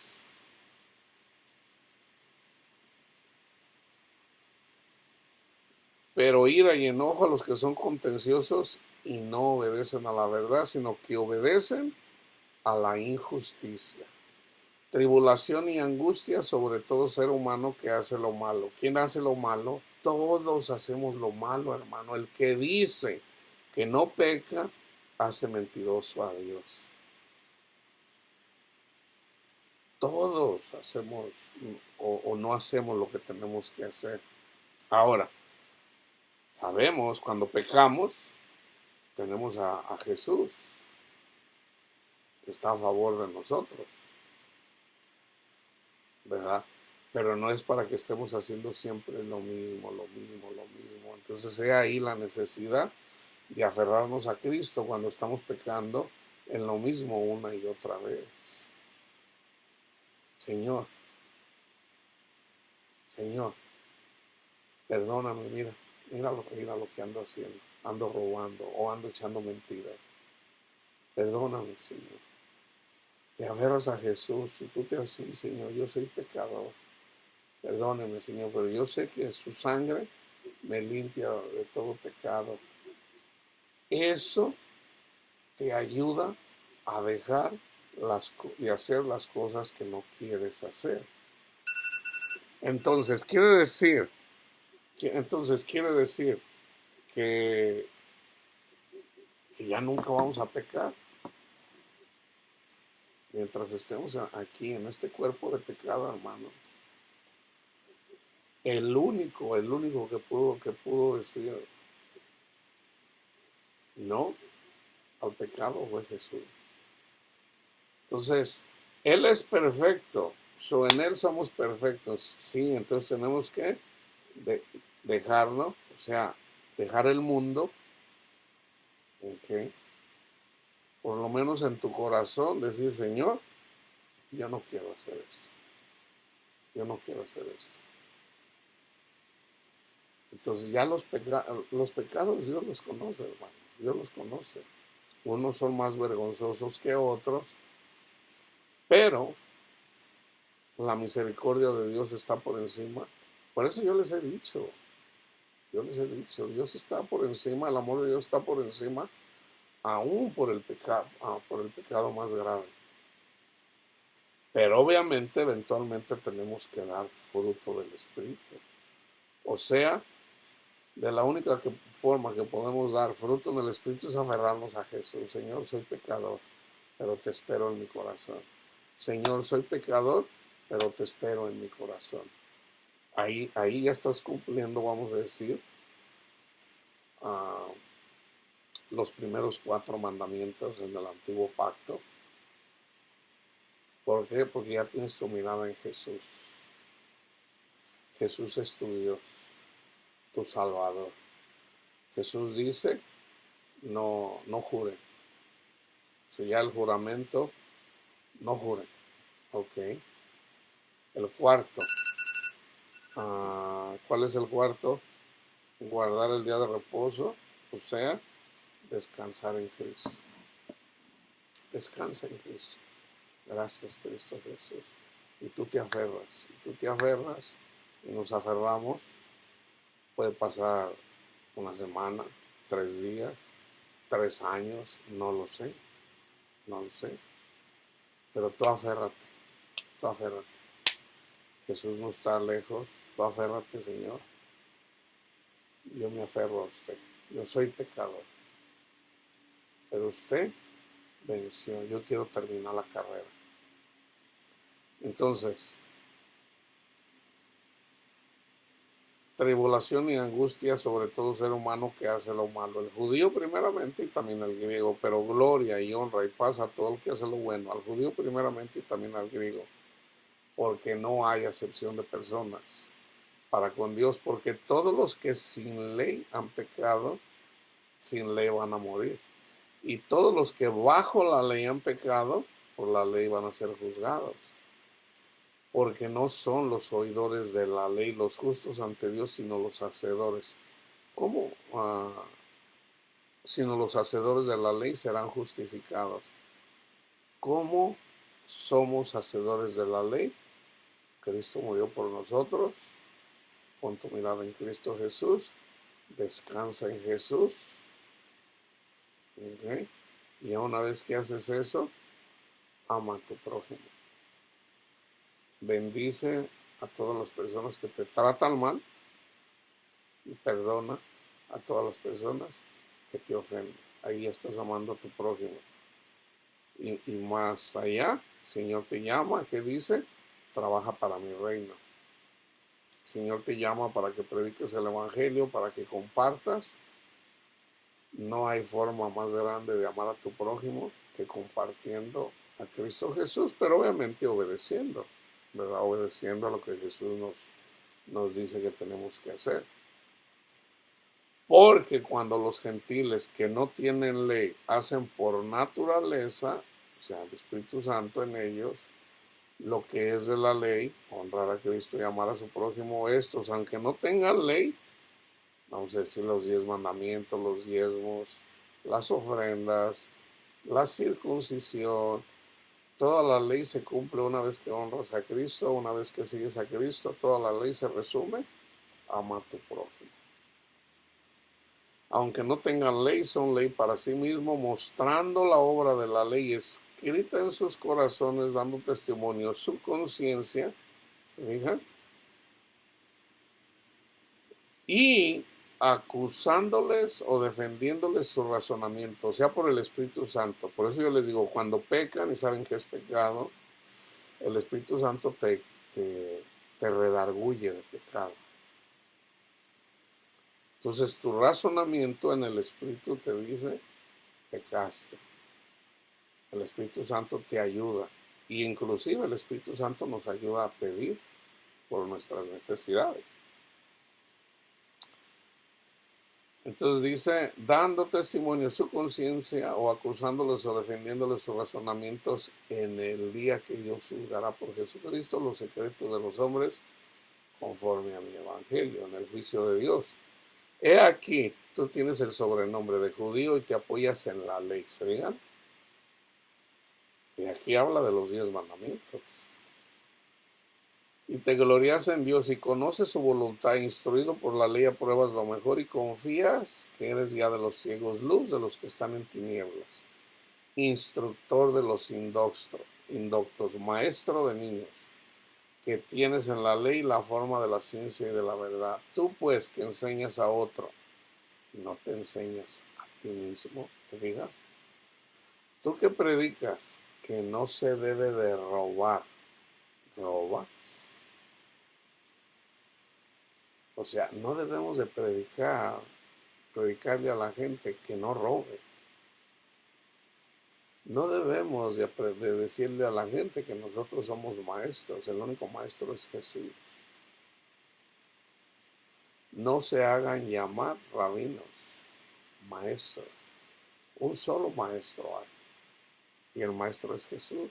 Pero ira y enojo a los que son contenciosos y no obedecen a la verdad, sino que obedecen a la injusticia. Tribulación y angustia sobre todo ser humano que hace lo malo. ¿Quién hace lo malo? Todos hacemos lo malo, hermano. El que dice que no peca hace mentiroso a Dios. Todos hacemos o no hacemos lo que tenemos que hacer. Ahora, sabemos cuando pecamos, tenemos a Jesús, que está a favor de nosotros, ¿verdad? Pero no es para que estemos haciendo siempre lo mismo, lo mismo, lo mismo. Entonces es ahí la necesidad de aferrarnos a Cristo cuando estamos pecando en lo mismo una y otra vez. Señor, Señor, perdóname, mira lo que ando haciendo. Ando robando o ando echando mentiras. Perdóname, Señor. Te aferras a Jesús y tú te así, Señor, yo soy pecador. Perdóneme, Señor, pero yo sé que su sangre me limpia de todo pecado. Eso te ayuda a dejar de hacer las cosas que no quieres hacer. Entonces quiere decir que ya nunca vamos a pecar mientras estemos aquí en este cuerpo de pecado, hermanos. El único que pudo decir no al pecado fue Jesús. Entonces, Él es perfecto, en Él somos perfectos, sí, entonces tenemos que dejarlo, o sea, dejar el mundo, ¿ok? Por lo menos en tu corazón, decir, Señor, yo no quiero hacer esto, yo no quiero hacer esto. Entonces ya los pecados Dios los conoce, hermano, Dios los conoce. Unos son más vergonzosos que otros, pero la misericordia de Dios está por encima. Por eso yo les he dicho, Dios está por encima, el amor de Dios está por encima, aún por el pecado más grave. Pero obviamente, eventualmente tenemos que dar fruto del Espíritu. O sea, de la única forma que podemos dar fruto en el Espíritu es aferrarnos a Jesús. Señor, soy pecador, pero te espero en mi corazón. Señor, soy pecador, pero te espero en mi corazón. Ahí ya estás cumpliendo, vamos a decir, los primeros 4 mandamientos en el antiguo pacto. ¿Por qué? Porque ya tienes tu mirada en Jesús. Jesús es tu Dios, tu Salvador. Jesús dice, no juren. Si ya el juramento, no juren. Ok. El cuarto. ¿Cuál es el cuarto? Guardar el día de reposo, o sea, descansar en Cristo. Descansa en Cristo. Gracias, Cristo Jesús. Y tú te aferras, y nos aferramos. Puede pasar una semana, 3 días, 3 años, no lo sé. Pero tú aférrate. Jesús no está lejos, tú aférrate, Señor. Yo me aferro a usted. Yo soy pecador, pero usted venció. Yo quiero terminar la carrera. Entonces, tribulación y angustia sobre todo ser humano que hace lo malo. El judío primeramente y también el griego, pero gloria y honra y paz a todo el que hace lo bueno. Al judío primeramente y también al griego, porque no hay acepción de personas para con Dios, porque todos los que sin ley han pecado, sin ley van a morir. Y todos los que bajo la ley han pecado, por la ley van a ser juzgados. Porque no son los oidores de la ley los justos ante Dios, sino los hacedores. ¿Cómo? Sino los hacedores de la ley serán justificados. ¿Cómo somos hacedores de la ley? Cristo murió por nosotros. Pon tu mirada en Cristo Jesús. Descansa en Jesús. ¿Okay? Y una vez que haces eso, ama a tu prójimo. Bendice a todas las personas que te tratan mal y perdona a todas las personas que te ofende. Ahí estás amando a tu prójimo. Y más allá, el Señor te llama, ¿qué dice? Trabaja para mi reino. El Señor te llama para que prediques el Evangelio, para que compartas. No hay forma más grande de amar a tu prójimo que compartiendo a Cristo Jesús, pero obviamente obedeciendo, ¿verdad? Obedeciendo a lo que Jesús nos dice que tenemos que hacer. Porque cuando los gentiles que no tienen ley hacen por naturaleza, o sea, el Espíritu Santo en ellos, lo que es de la ley, honrar a Cristo y amar a su prójimo, estos, aunque no tengan ley, vamos a decir los 10 mandamientos, los diezmos, las ofrendas, la circuncisión, toda la ley se cumple una vez que honras a Cristo, una vez que sigues a Cristo, toda la ley se resume, ama a tu prójimo. Aunque no tengan ley, son ley para sí mismo, mostrando la obra de la ley escrita en sus corazones, dando testimonio su conciencia, ¿se fijan? Y acusándoles o defendiéndoles su razonamiento, o sea, por el Espíritu Santo. Por eso yo les digo, cuando pecan y saben que es pecado, el Espíritu Santo te redarguye de pecado. Entonces tu razonamiento en el Espíritu te dice, pecaste. El Espíritu Santo te ayuda. Y inclusive el Espíritu Santo nos ayuda a pedir por nuestras necesidades. Entonces dice, dando testimonio su conciencia o acusándolos o defendiéndoles sus razonamientos en el día que Dios juzgará por Jesucristo los secretos de los hombres conforme a mi evangelio, en el juicio de Dios. He aquí, tú tienes el sobrenombre de judío y te apoyas en la ley, ¿se digan? Y aquí habla de los 10 mandamientos. Y te glorias en Dios y conoces su voluntad, instruido por la ley, apruebas lo mejor y confías que eres ya de los ciegos luz, de los que están en tinieblas, instructor de los indoctos, maestro de niños, que tienes en la ley la forma de la ciencia y de la verdad. Tú pues que enseñas a otro, no te enseñas a ti mismo, ¿te fijas? Tú que predicas que no se debe de robar, ¿robas? O sea, no debemos de predicarle a la gente que no robe. No debemos de decirle a la gente que nosotros somos maestros, el único maestro es Jesús. No se hagan llamar rabinos, maestros. Un solo maestro hay, y el maestro es Jesús.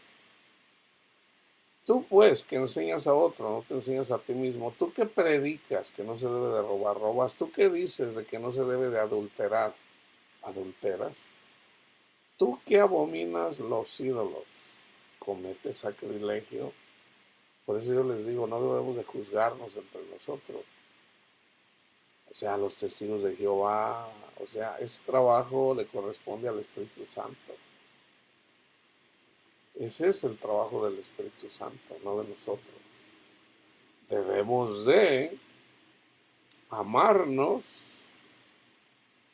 Tú pues que enseñas a otro, no te enseñas a ti mismo. Tú que predicas que no se debe de robar, robas. Tú que dices de que no se debe de adulterar, adulteras. Tú que abominas los ídolos, cometes sacrilegio. Por eso yo les digo, no debemos de juzgarnos entre nosotros. O sea, los testigos de Jehová, o sea, ese trabajo le corresponde al Espíritu Santo. Ese es el trabajo del Espíritu Santo, no de nosotros. Debemos de amarnos,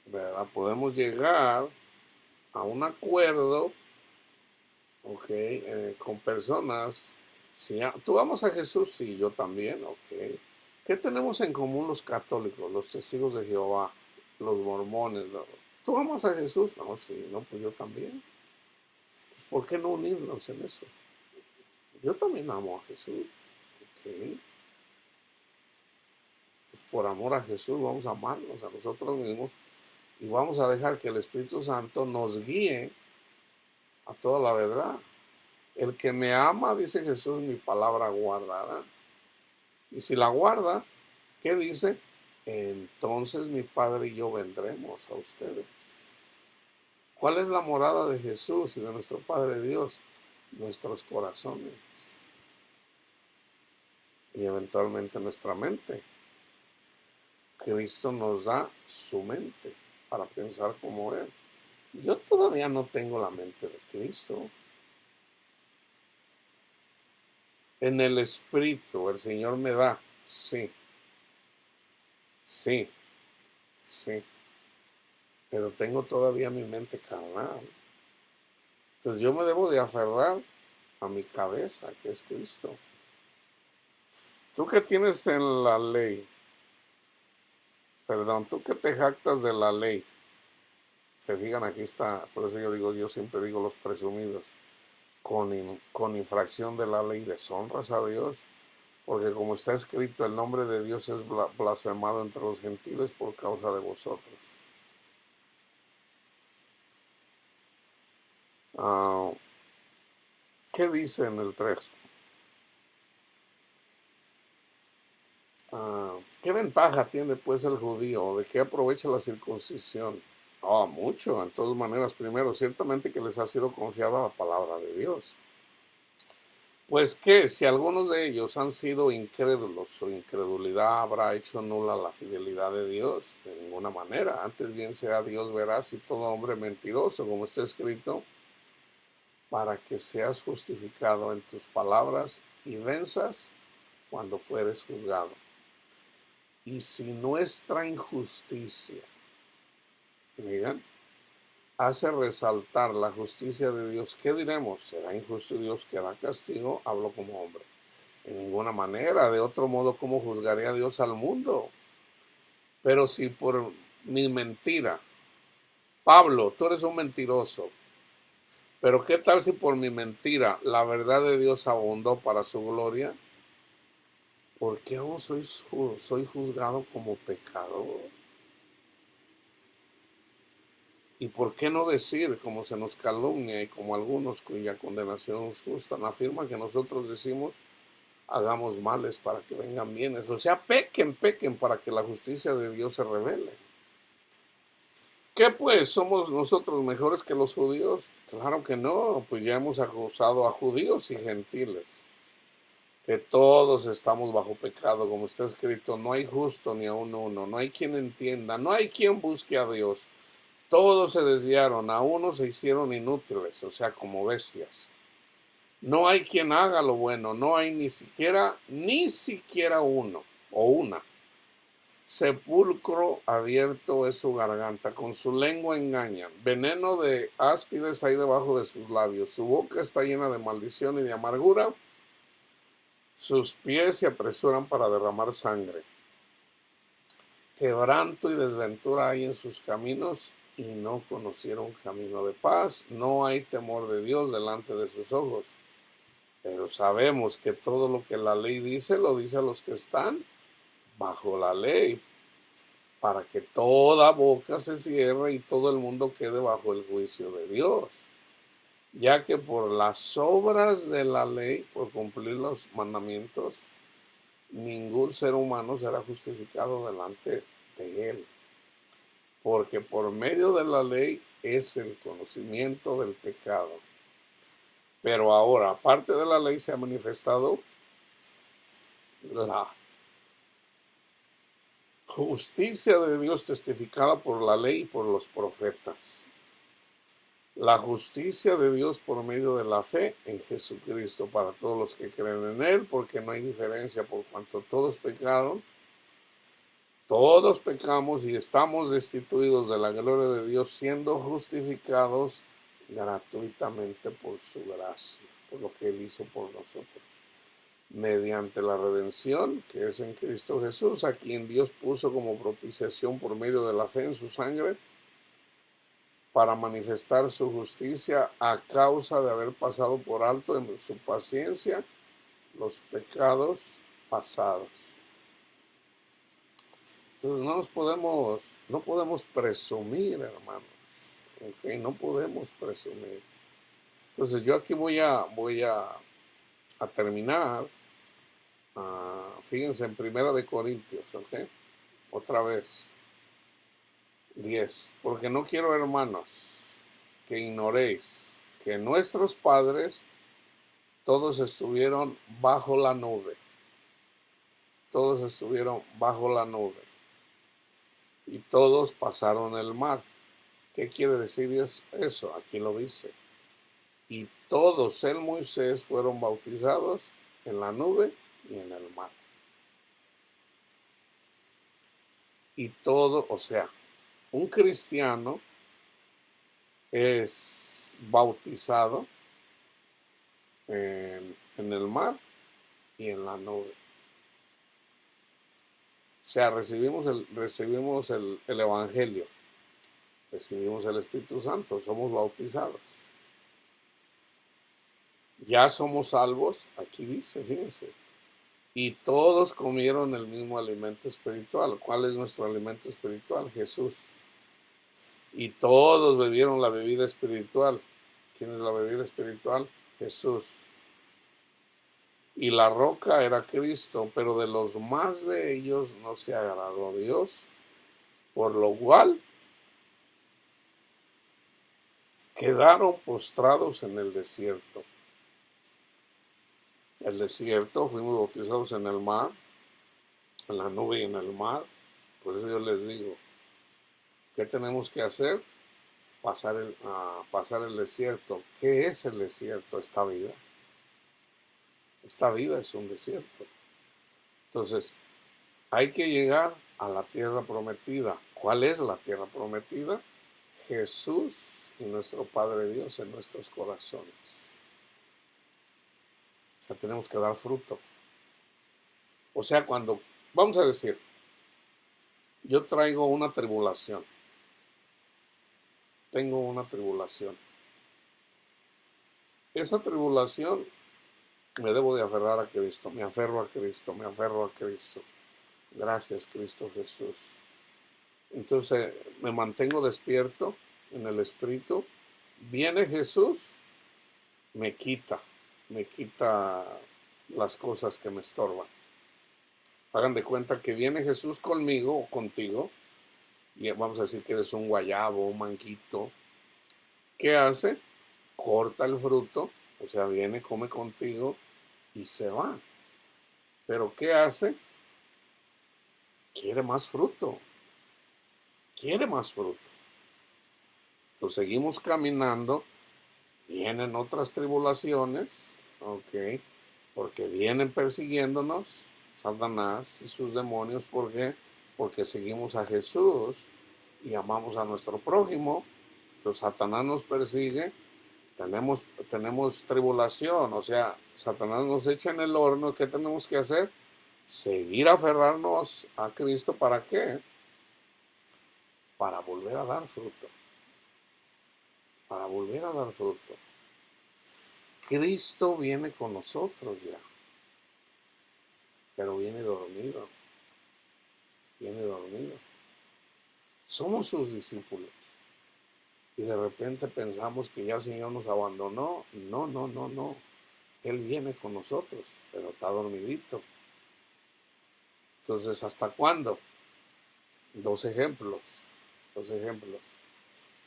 ¿verdad? Podemos llegar a un acuerdo, ¿ok? Con personas. Si tú amas a Jesús, sí, yo también, ¿ok? ¿Qué tenemos en común los católicos, los testigos de Jehová, los mormones? ¿No? ¿Tú amas a Jesús? No, sí, no, pues yo también. Pues, ¿por qué no unirnos en eso? Yo también amo a Jesús, ¿ok? Pues por amor a Jesús vamos a amarnos a nosotros mismos y vamos a dejar que el Espíritu Santo nos guíe a toda la verdad. El que me ama, dice Jesús, mi palabra guardará. Y si la guarda, ¿qué dice? Entonces mi Padre y yo vendremos a ustedes. ¿Cuál es la morada de Jesús y de nuestro Padre Dios? Nuestros corazones y eventualmente nuestra mente. Cristo nos da su mente para pensar como Él. Yo todavía no tengo la mente de Cristo. En el Espíritu el Señor me da, sí, sí, sí. pero tengo todavía mi mente carnal. Entonces yo me debo de aferrar a mi cabeza, que es Cristo. Tú que tienes en la ley, perdón, tú que te jactas de la ley, se fijan, aquí está, por eso yo digo, yo siempre digo los presumidos, con infracción de la ley deshonras a Dios, porque como está escrito, el nombre de Dios es blasfemado entre los gentiles por causa de vosotros. Ah, ¿qué dice en el 3? ¿Qué ventaja tiene pues el judío? ¿De qué aprovecha la circuncisión? Mucho, en todas maneras. Primero, ciertamente que les ha sido confiada la palabra de Dios. Pues que si algunos de ellos han sido incrédulos, su incredulidad habrá hecho nula la fidelidad de Dios. De ninguna manera. Antes bien sea Dios veraz y todo hombre mentiroso, como está escrito, para que seas justificado en tus palabras y venzas cuando fueres juzgado. Y si nuestra injusticia, digan, hace resaltar la justicia de Dios, ¿qué diremos? ¿Será injusto Dios que da castigo? Hablo como hombre. En ninguna manera, de otro modo, ¿cómo juzgaría Dios al mundo? Pero si por mi mentira, Pablo, tú eres un mentiroso, pero ¿qué tal si por mi mentira la verdad de Dios abundó para su gloria? ¿Por qué aún soy juzgado como pecador? ¿Y por qué no decir, como se nos calumnia y como algunos cuya condenación es justa, afirma que nosotros decimos, hagamos males para que vengan bienes? O sea, pequen para que la justicia de Dios se revele. ¿Qué pues? ¿Somos nosotros mejores que los judíos? Claro que no, pues ya hemos acusado a judíos y gentiles, que todos estamos bajo pecado, como está escrito, no hay justo ni aun uno, no hay quien entienda, no hay quien busque a Dios. Todos se desviaron, a unos se hicieron inútiles, o sea, como bestias. No hay quien haga lo bueno, no hay ni siquiera uno o una. Sepulcro abierto es su garganta, con su lengua engañan. Veneno de áspides hay debajo de sus labios. Su boca está llena de maldición y de amargura. Sus pies se apresuran para derramar sangre. Quebranto y desventura hay en sus caminos y no conocieron camino de paz. No hay temor de Dios delante de sus ojos. Pero sabemos que todo lo que la ley dice, lo dice a los que están bajo la ley, para que toda boca se cierre y todo el mundo quede bajo el juicio de Dios. Ya que por las obras de la ley, por cumplir los mandamientos, ningún ser humano será justificado delante de él. Porque por medio de la ley es el conocimiento del pecado. Pero ahora, aparte de la ley, se ha manifestado la justicia de Dios testificada por la ley y por los profetas. La justicia de Dios por medio de la fe en Jesucristo para todos los que creen en Él, porque no hay diferencia por cuanto todos pecaron. Todos pecamos y estamos destituidos de la gloria de Dios, siendo justificados gratuitamente por su gracia, por lo que Él hizo por nosotros, mediante la redención que es en Cristo Jesús, a quien Dios puso como propiciación por medio de la fe en su sangre, para manifestar su justicia a causa de haber pasado por alto en su paciencia los pecados pasados. Entonces no podemos presumir, hermanos. ¿Okay? No podemos presumir. Entonces yo aquí voy a terminar. Fíjense en Primera de Corintios, ¿ok? Otra vez. 10. Porque no quiero, hermanos, que ignoréis que nuestros padres todos estuvieron bajo la nube. Todos estuvieron bajo la nube. Y todos pasaron el mar. ¿Qué quiere decir eso? Aquí lo dice. Y todos en Moisés fueron bautizados en la nube y en el mar. Y todo, o sea, un cristiano es bautizado en el mar y en la nube. O sea, recibimos el Evangelio, recibimos el Espíritu Santo, somos bautizados. Ya somos salvos, aquí dice, fíjense, y todos comieron el mismo alimento espiritual. ¿Cuál es nuestro alimento espiritual? Jesús. Y todos bebieron la bebida espiritual. ¿Quién es la bebida espiritual? Jesús. Y la roca era Cristo, pero de los más de ellos no se agradó Dios, por lo cual quedaron postrados en el desierto. El desierto, fuimos bautizados en el mar, en la nube y en el mar. Por eso yo les digo, ¿qué tenemos que hacer? Pasar el desierto. ¿Qué es el desierto? Esta vida. Esta vida es un desierto. Entonces, hay que llegar a la tierra prometida. ¿Cuál es la tierra prometida? Jesús y nuestro Padre Dios en nuestros corazones. O sea, tenemos que dar fruto. O sea, cuando, vamos a decir, yo traigo una tribulación. Tengo una tribulación. Esa tribulación me debo de aferrar a Cristo. Me aferro a Cristo, me aferro a Cristo. Gracias, Cristo Jesús. Entonces me mantengo despierto en el Espíritu. Viene Jesús, me quita las cosas que me estorban. Hagan de cuenta que viene Jesús conmigo o contigo, y vamos a decir que eres un guayabo, un manguito. ¿Qué hace? Corta el fruto, o sea, viene, come contigo y se va. Pero ¿qué hace? Quiere más fruto. Quiere más fruto. Pues seguimos caminando, vienen otras tribulaciones, ¿ok? Porque vienen persiguiéndonos, Satanás y sus demonios. ¿Por qué? Porque seguimos a Jesús y amamos a nuestro prójimo. Entonces Satanás nos persigue, tenemos tribulación, o sea, Satanás nos echa en el horno. ¿Qué tenemos que hacer? Seguir aferrarnos a Cristo. ¿Para qué? Para volver a dar fruto. Para volver a dar fruto. Cristo viene con nosotros ya, pero viene dormido. Viene dormido. Somos sus discípulos. Y de repente pensamos que ya el Señor nos abandonó. No, no, no, no. Él viene con nosotros, pero está dormidito. Entonces, ¿hasta cuándo? Dos ejemplos.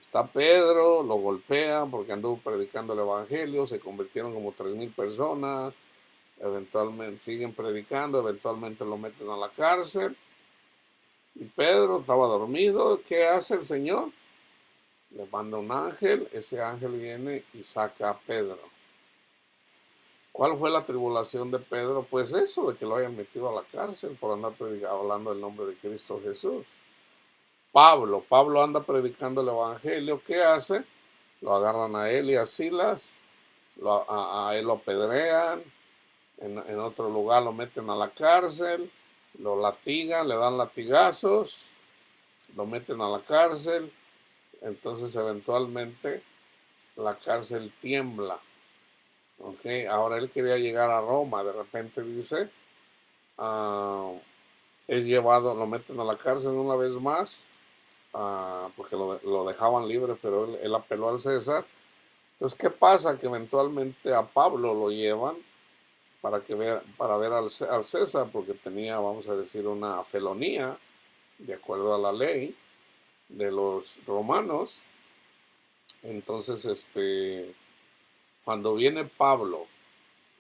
Está Pedro, lo golpean porque anduvo predicando el Evangelio, se convirtieron como 3,000 personas, eventualmente siguen predicando, eventualmente lo meten a la cárcel. Y Pedro estaba dormido. ¿Qué hace el Señor? Le manda un ángel, ese ángel viene y saca a Pedro. ¿Cuál fue la tribulación de Pedro? Pues eso, de que lo hayan metido a la cárcel por andar hablando el nombre de Cristo Jesús. Pablo anda predicando el Evangelio. ¿Qué hace? Lo agarran a él y a Silas, a él lo apedrean, en otro lugar lo meten a la cárcel, lo latigan, le dan latigazos, lo meten a la cárcel. Entonces eventualmente la cárcel tiembla. Okay. Ahora él quería llegar a Roma, de repente dice, es llevado, lo meten a la cárcel una vez más, porque lo dejaban libre, pero él apeló al César. Entonces, ¿qué pasa? Que eventualmente a Pablo lo llevan para ver al César, porque tenía, vamos a decir, una felonía, de acuerdo a la ley de los romanos. Entonces, cuando viene Pablo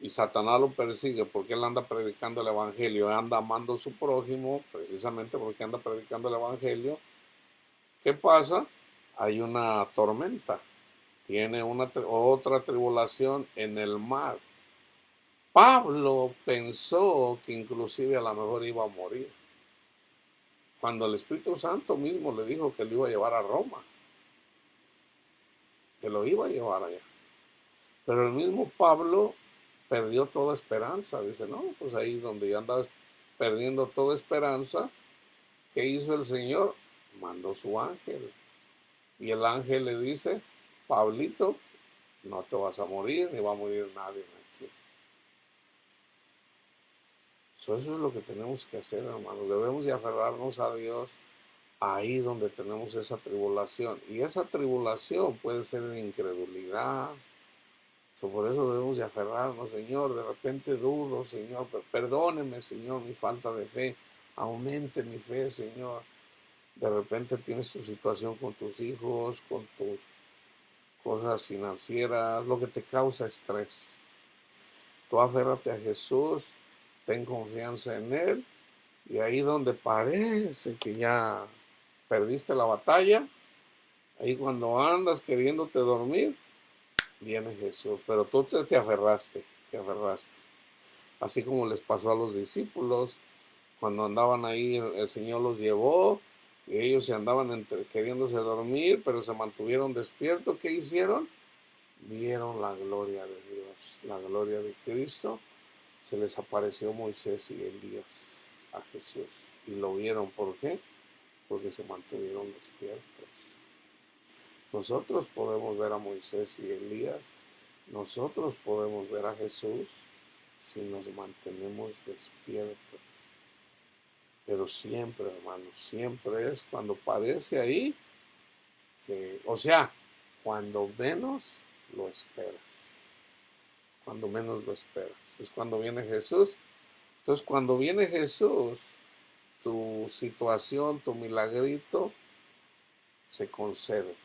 y Satanás lo persigue porque él anda predicando el Evangelio, anda amando a su prójimo, precisamente porque anda predicando el Evangelio, ¿qué pasa? Hay una tormenta, tiene otra tribulación en el mar. Pablo pensó que inclusive a lo mejor iba a morir. cuando el Espíritu Santo mismo le dijo que lo iba a llevar a Roma, que lo iba a llevar allá. Pero el mismo Pablo perdió toda esperanza. Dice, no, pues ahí donde ya andaba perdiendo toda esperanza, ¿qué hizo el Señor? Mandó su ángel. Y el ángel le dice, Pablito, no te vas a morir, ni va a morir nadie aquí. Eso es lo que tenemos que hacer, hermanos. Debemos de aferrarnos a Dios ahí donde tenemos esa tribulación. Y esa tribulación puede ser de incredulidad. Por eso debemos de aferrarnos, Señor. De repente dudo, Señor. Perdóneme, Señor, mi falta de fe. Aumente mi fe, Señor. De repente tienes tu situación con tus hijos, con tus cosas financieras, lo que te causa estrés. Tú aférrate a Jesús, ten confianza en Él, y ahí donde parece que ya perdiste la batalla, ahí cuando andas queriéndote dormir, viene Jesús, pero tú te aferraste, así como les pasó a los discípulos, cuando andaban ahí, el Señor los llevó, y ellos se andaban queriéndose dormir, pero se mantuvieron despiertos. ¿Qué hicieron? Vieron la gloria de Dios, la gloria de Cristo. Se les apareció Moisés y Elías a Jesús, y lo vieron. ¿Por qué? Porque se mantuvieron despiertos. Nosotros podemos ver a Moisés y Elías, nosotros podemos ver a Jesús si nos mantenemos despiertos. Pero siempre, hermanos, siempre es cuando parece ahí que, o sea, cuando menos lo esperas. Cuando menos lo esperas. Es cuando viene Jesús. Entonces, cuando viene Jesús, tu situación, tu milagrito, se concede.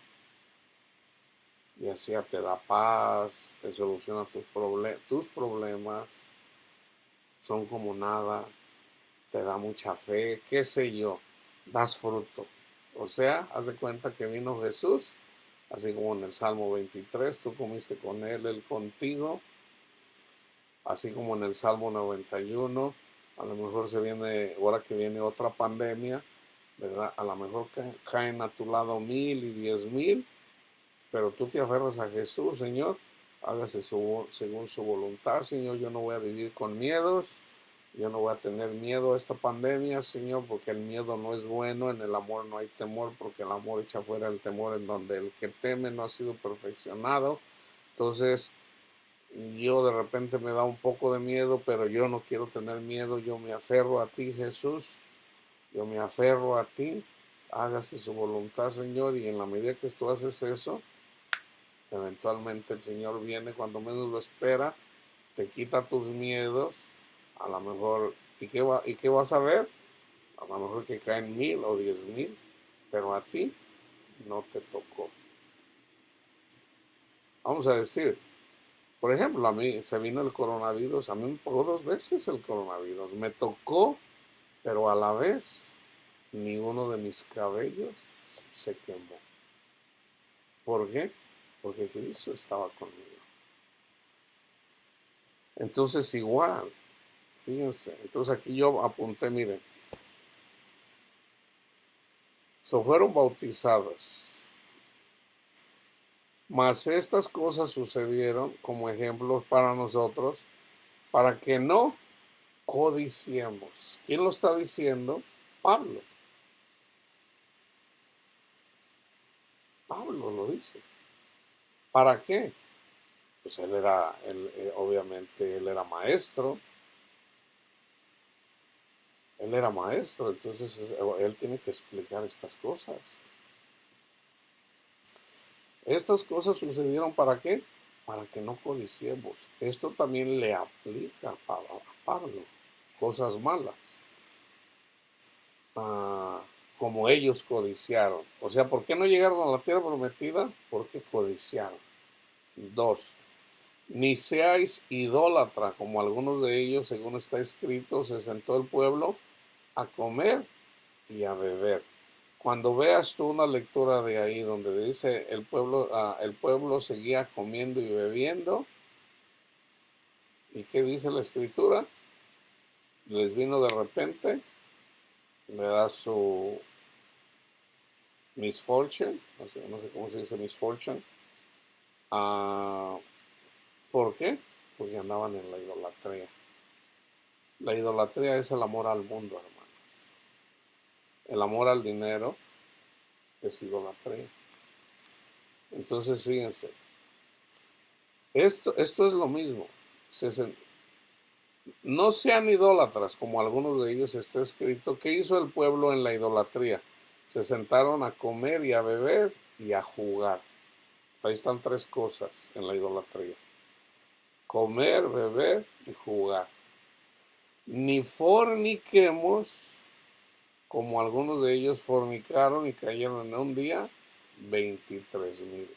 Y así te da paz, te soluciona tus problemas, son como nada, te da mucha fe, qué sé yo, das fruto. O sea, haz de cuenta que vino Jesús, así como en el Salmo 23, tú comiste con Él contigo, así como en el Salmo 91, a lo mejor ahora que viene otra pandemia, ¿verdad? A lo mejor caen a tu lado 1,000 y 10,000, pero tú te aferras a Jesús, Señor, hágase según su voluntad, Señor. Yo no voy a vivir con miedos, yo no voy a tener miedo a esta pandemia, Señor, porque el miedo no es bueno, en el amor no hay temor, porque el amor echa fuera el temor, en donde el que teme no ha sido perfeccionado. Entonces, yo de repente me da un poco de miedo, pero yo no quiero tener miedo, yo me aferro a ti, Jesús, yo me aferro a ti, hágase su voluntad, Señor, y en la medida que tú haces eso, eventualmente el Señor viene cuando menos lo espera, te quita tus miedos, a lo mejor, ¿y qué vas a ver? A lo mejor que caen 1,000 o 10,000, pero a ti no te tocó. Vamos a decir, por ejemplo, a mí se vino el coronavirus, a mí me pegó 2 veces el coronavirus, me tocó, pero a la vez ni uno de mis cabellos se quemó. ¿Por qué? Porque Cristo estaba conmigo. Entonces igual, fíjense, entonces aquí yo apunté, miren, fueron bautizados, mas estas cosas sucedieron como ejemplos para nosotros, para que no codiciemos. ¿Quién lo está diciendo? Pablo. Pablo lo dice. ¿Para qué? Pues obviamente él era maestro. Él era maestro, entonces él tiene que explicar estas cosas. Estas cosas sucedieron ¿para qué? Para que no codiciemos. Esto también le aplica a Pablo. Cosas malas. Como ellos codiciaron. O sea, ¿por qué no llegaron a la tierra prometida? Porque codiciaron. 2. Ni seáis idólatra, como algunos de ellos, según está escrito, se sentó el pueblo a comer y a beber. Cuando veas tú una lectura de ahí donde dice el pueblo seguía comiendo y bebiendo, ¿y qué dice la escritura? Les vino de repente ¿verdad? Su misfortune, no sé cómo se dice misfortune. Ah, ¿por qué? Porque andaban en la idolatría. La idolatría es el amor al mundo, hermano. El amor al dinero es idolatría. Entonces, fíjense, esto es lo mismo. No sean idólatras, como algunos de ellos está escrito. ¿Qué hizo el pueblo en la idolatría? Se sentaron a comer y a beber y a jugar. Ahí están tres cosas en la idolatría: comer, beber y jugar. Ni forniquemos, como algunos de ellos fornicaron y cayeron en un día 23,000.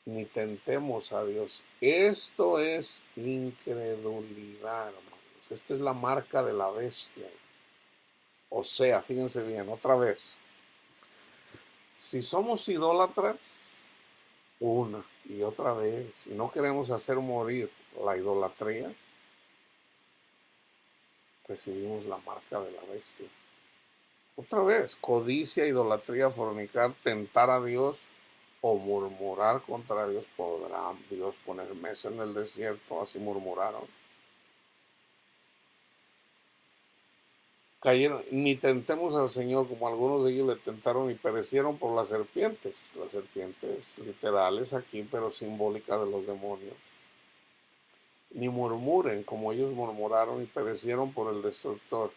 Ni tentemos a Dios. Esto es incredulidad, hermanos. Esta es la marca de la bestia. O sea, fíjense bien, otra vez. Si somos idólatras, una y otra vez, y no queremos hacer morir la idolatría, recibimos la marca de la bestia. Otra vez, codicia, idolatría, fornicar, tentar a Dios o murmurar contra Dios. ¿Podrá Dios poner mesa en el desierto? Así murmuraron. Cayeron, ni tentemos al Señor como algunos de ellos le tentaron y perecieron por las serpientes literales aquí, pero simbólicas de los demonios. Ni murmuren como ellos murmuraron y perecieron por el destructor.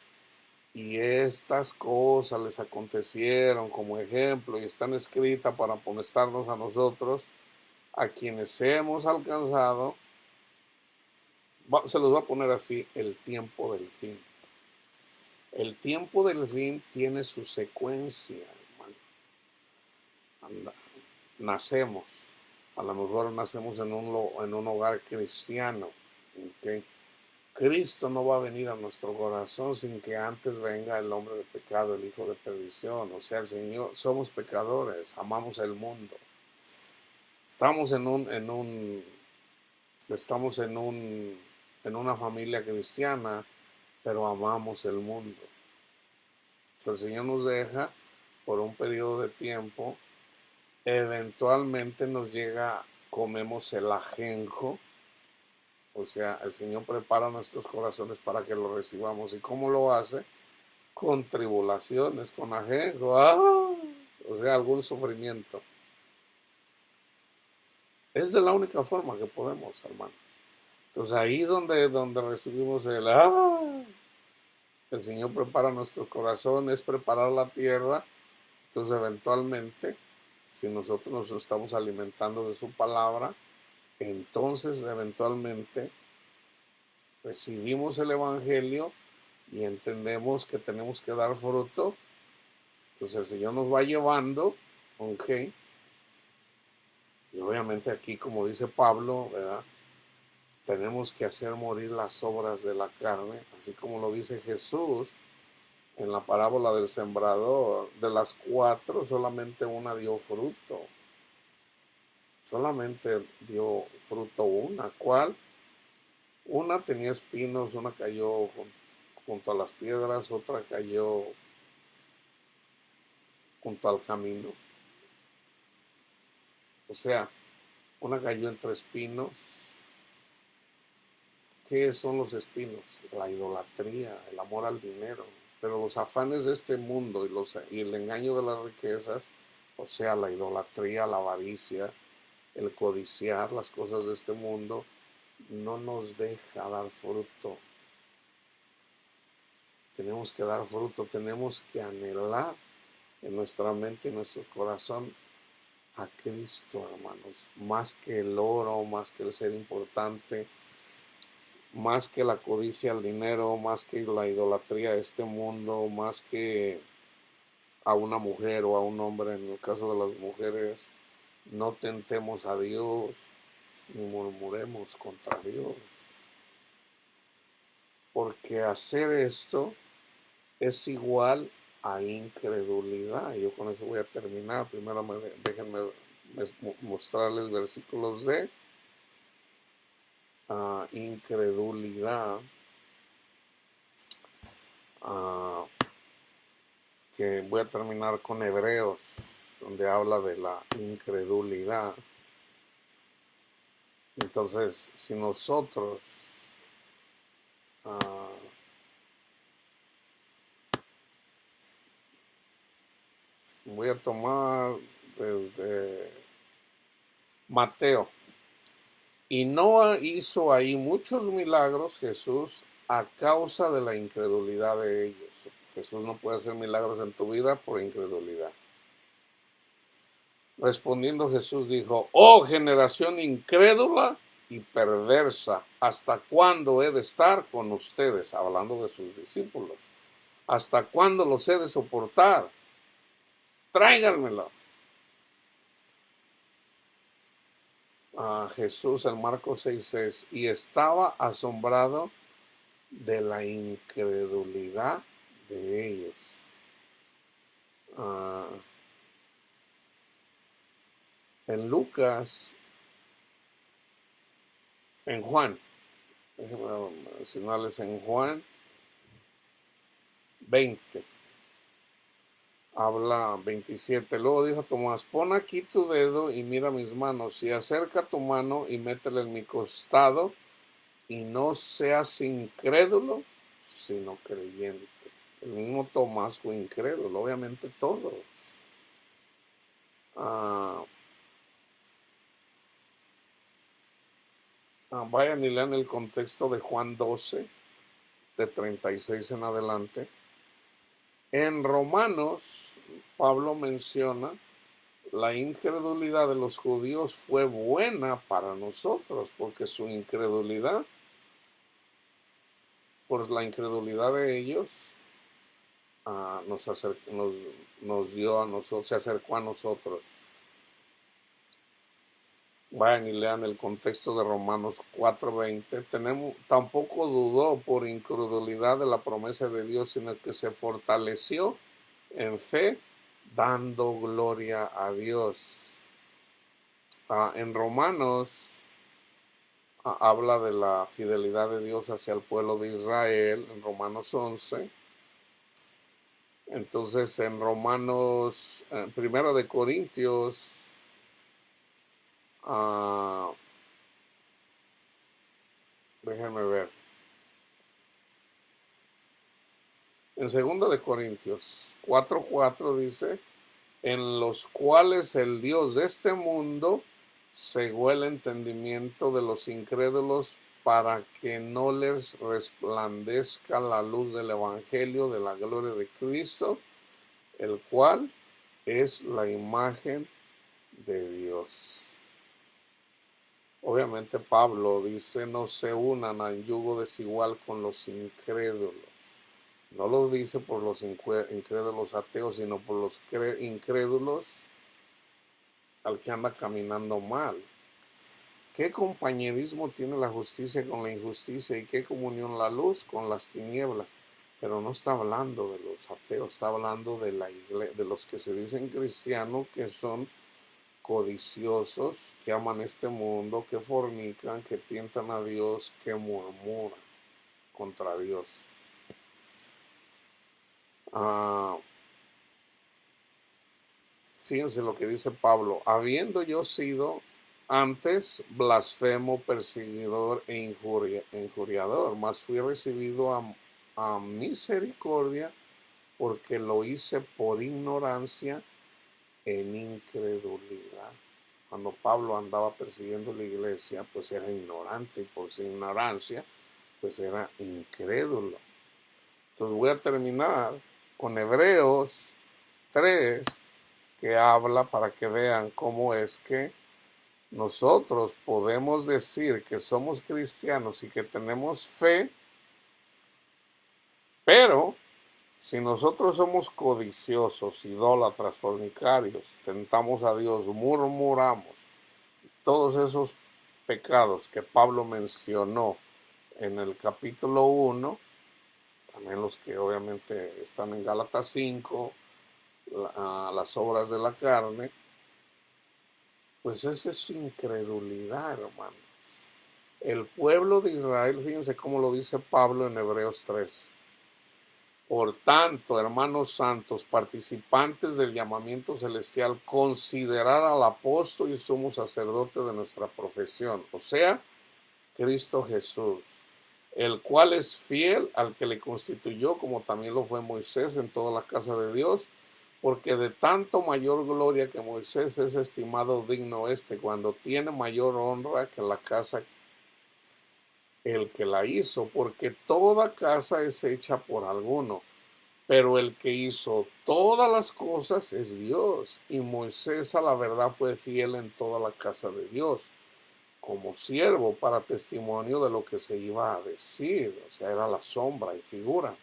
Y estas cosas les acontecieron como ejemplo y están escritas para amonestarnos a nosotros, a quienes hemos alcanzado, se los va a poner así, el tiempo del fin. El tiempo del fin tiene su secuencia, hermano. Anda, nacemos, a lo mejor nacemos en un hogar cristiano, ¿okay? Cristo no va a venir a nuestro corazón sin que antes venga el hombre de pecado, el hijo de perdición. O sea, el Señor, somos pecadores, amamos el mundo. Estamos en una familia cristiana, pero amamos el mundo. O sea, el Señor nos deja por un periodo de tiempo. Eventualmente nos llega, comemos el ajenjo. O sea, el Señor prepara nuestros corazones para que lo recibamos. ¿Y cómo lo hace? Con tribulaciones, con ajenjo. O sea, algún sufrimiento. Es de la única forma que podemos, hermanos. Entonces ahí donde recibimos el Señor prepara nuestro corazón, es preparar la tierra. Entonces eventualmente, si nosotros nos estamos alimentando de su palabra, entonces eventualmente recibimos el Evangelio y entendemos que tenemos que dar fruto. Entonces el Señor nos va llevando, ¿ok? Y obviamente aquí, como dice Pablo, ¿verdad? Tenemos que hacer morir las obras de la carne, así como lo dice Jesús en la parábola del sembrador. De las 4, solamente una dio fruto. Solamente dio fruto una. ¿Cuál? Una tenía espinos, una cayó junto a las piedras, otra cayó junto al camino. O sea, una cayó entre espinos. ¿Qué son los espinos? La idolatría, el amor al dinero. Pero los afanes de este mundo y el engaño de las riquezas, o sea, la idolatría, la avaricia, el codiciar las cosas de este mundo, no nos deja dar fruto. Tenemos que dar fruto, tenemos que anhelar en nuestra mente y nuestro corazón a Cristo, hermanos, más que el oro, más que el ser importante, más que la codicia al dinero, más que la idolatría de este mundo, más que a una mujer o a un hombre. En el caso de las mujeres, no tentemos a Dios ni murmuremos contra Dios, porque hacer esto es igual a incredulidad. Yo con eso voy a terminar. Primero déjenme mostrarles versículos de incredulidad. que voy a terminar con Hebreos, donde habla de la incredulidad. Entonces, si nosotros voy a tomar desde Mateo, y no hizo ahí muchos milagros Jesús a causa de la incredulidad de ellos. Jesús no puede hacer milagros en tu vida por incredulidad. Respondiendo Jesús dijo: oh generación incrédula y perversa, ¿hasta cuándo he de estar con ustedes? Hablando de sus discípulos. ¿Hasta cuándo los he de soportar? Tráiganmelo. Jesús en Marcos 6:6, y estaba asombrado de la incredulidad de ellos. En Lucas, en Juan, déjenme mencionarles en Juan 20, habla 27. Luego dijo a Tomás: pon aquí tu dedo y mira mis manos, y acerca tu mano y métela en mi costado, y no seas incrédulo, sino creyente. El mismo Tomás fue incrédulo, obviamente todos. Vayan y lean el contexto de Juan 12, de 36 en adelante. En Romanos, Pablo menciona: la incredulidad de los judíos fue buena para nosotros, porque su incredulidad, por la incredulidad de ellos, nos dio a nosotros, se acercó a nosotros. Vayan y lean el contexto de Romanos 4:20. Tampoco dudó por incredulidad de la promesa de Dios, sino que se fortaleció en fe, dando gloria a Dios. En Romanos habla de la fidelidad de Dios hacia el pueblo de Israel, en Romanos 11. Entonces en Romanos, Primera de Corintios, déjenme ver. En 2 de Corintios 4:4 dice: en los cuales el Dios de este mundo cegó el entendimiento de los incrédulos para que no les resplandezca la luz del evangelio de la gloria de Cristo, el cual es la imagen de Dios. Obviamente Pablo dice: no se unan a yugo desigual con los incrédulos. No lo dice por los incrédulos ateos, sino por los incrédulos al que anda caminando mal. ¿Qué compañerismo tiene la justicia con la injusticia? ¿Y qué comunión la luz con las tinieblas? Pero no está hablando de los ateos, está hablando de la iglesia, de los que se dicen cristianos, que son codiciosos, que aman este mundo, que fornican, que tientan a Dios, que murmuran contra Dios. Fíjense lo que dice Pablo: habiendo yo sido antes blasfemo, perseguidor e injuriador, mas fui recibido a misericordia, porque lo hice por ignorancia en incredulidad. Cuando Pablo andaba persiguiendo la iglesia, pues era ignorante, y por su ignorancia, pues era incrédulo. Entonces voy a terminar con Hebreos 3, que habla, para que vean cómo es que nosotros podemos decir que somos cristianos y que tenemos fe, pero si nosotros somos codiciosos, idólatras, fornicarios, tentamos a Dios, murmuramos, todos esos pecados que Pablo mencionó en el capítulo 1, también los que obviamente están en Gálatas 5, las obras de la carne, pues esa es su incredulidad, hermanos. El pueblo de Israel, fíjense cómo lo dice Pablo en Hebreos 3. Por tanto, hermanos santos, participantes del llamamiento celestial, considerar al apóstol y sumo sacerdote de nuestra profesión, o sea, Cristo Jesús, el cual es fiel al que le constituyó, como también lo fue Moisés en toda la casa de Dios, porque de tanto mayor gloria que Moisés es estimado digno cuando tiene mayor honra que la casa el que la hizo, porque toda casa es hecha por alguno, pero el que hizo todas las cosas es Dios, y Moisés a la verdad fue fiel en toda la casa de Dios, como siervo para testimonio de lo que se iba a decir, o sea, era la sombra y figura.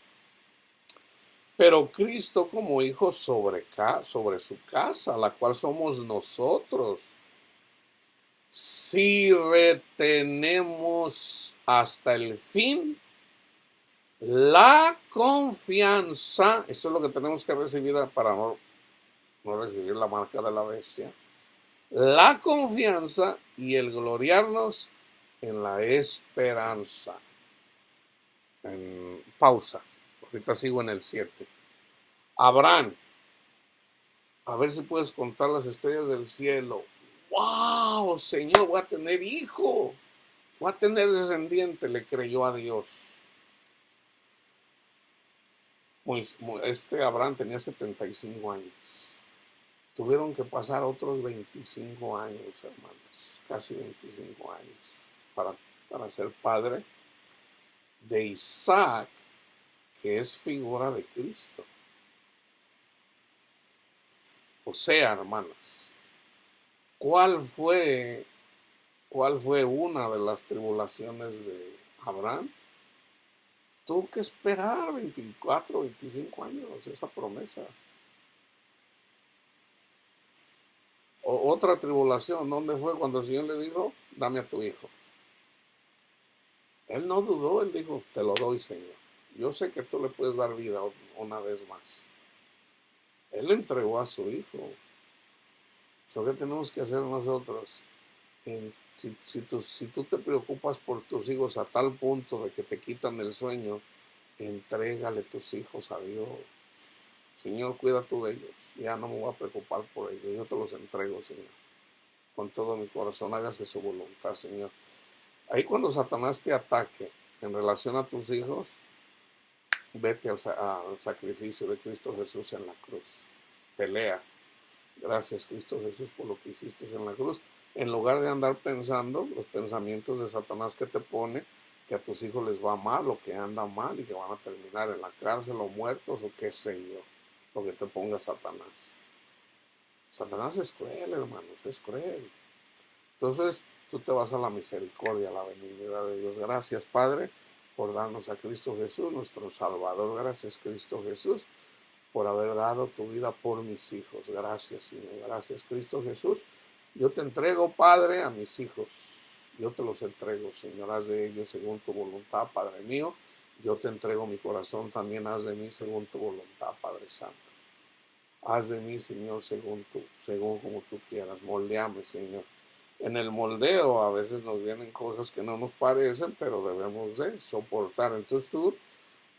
Pero Cristo como hijo sobre su casa, la cual somos nosotros, si retenemos hasta el fin la confianza, eso es lo que tenemos que recibir para no recibir la marca de la bestia, la confianza y el gloriarnos en la esperanza. En pausa, ahorita sigo en el 7. Abraham, a ver si puedes contar las estrellas del cielo. ¡Wow! Señor, voy a tener hijo, voy a tener descendiente, le creyó a Dios. Abraham tenía 75 años. Tuvieron que pasar otros 25 años, hermanos, casi 25 años, para ser padre de Isaac, que es figura de Cristo. O sea, hermanos, ¿cuál fue una de las tribulaciones de Abraham? Tuvo que esperar 24, 25 años esa promesa. Otra tribulación, ¿dónde fue cuando el Señor le dijo, dame a tu hijo? Él no dudó, él dijo, te lo doy, Señor. Yo sé que tú le puedes dar vida una vez más. Él le entregó a su hijo. Eso que tenemos que hacer nosotros. Si tú te preocupas por tus hijos a tal punto de que te quitan el sueño, entrégale tus hijos a Dios. Señor, cuida tú de ellos. Ya no me voy a preocupar por ellos. Yo te los entrego, Señor. Con todo mi corazón, hágase su voluntad, Señor. Ahí cuando Satanás te ataque en relación a tus hijos, vete al sacrificio de Cristo Jesús en la cruz. Pelea. Gracias, Cristo Jesús, por lo que hiciste en la cruz. En lugar de andar pensando los pensamientos de Satanás que te pone, que a tus hijos les va mal o que andan mal y que van a terminar en la cárcel o muertos o qué sé yo, lo que te ponga Satanás. Satanás es cruel, hermanos, es cruel. Entonces, tú te vas a la misericordia, a la benignidad de Dios. Gracias, Padre, por darnos a Cristo Jesús, nuestro Salvador. Gracias, Cristo Jesús, por haber dado tu vida por mis hijos. Gracias, Señor. Gracias, Cristo Jesús. Yo te entrego, Padre, a mis hijos. Yo te los entrego, Señor. Haz de ellos según tu voluntad, Padre mío. Yo te entrego mi corazón también. Haz de mí según tu voluntad, Padre Santo. Haz de mí, Señor, según como tú quieras. Moldeame, Señor. En el moldeo a veces nos vienen cosas que no nos parecen, pero debemos de soportar. Entonces tú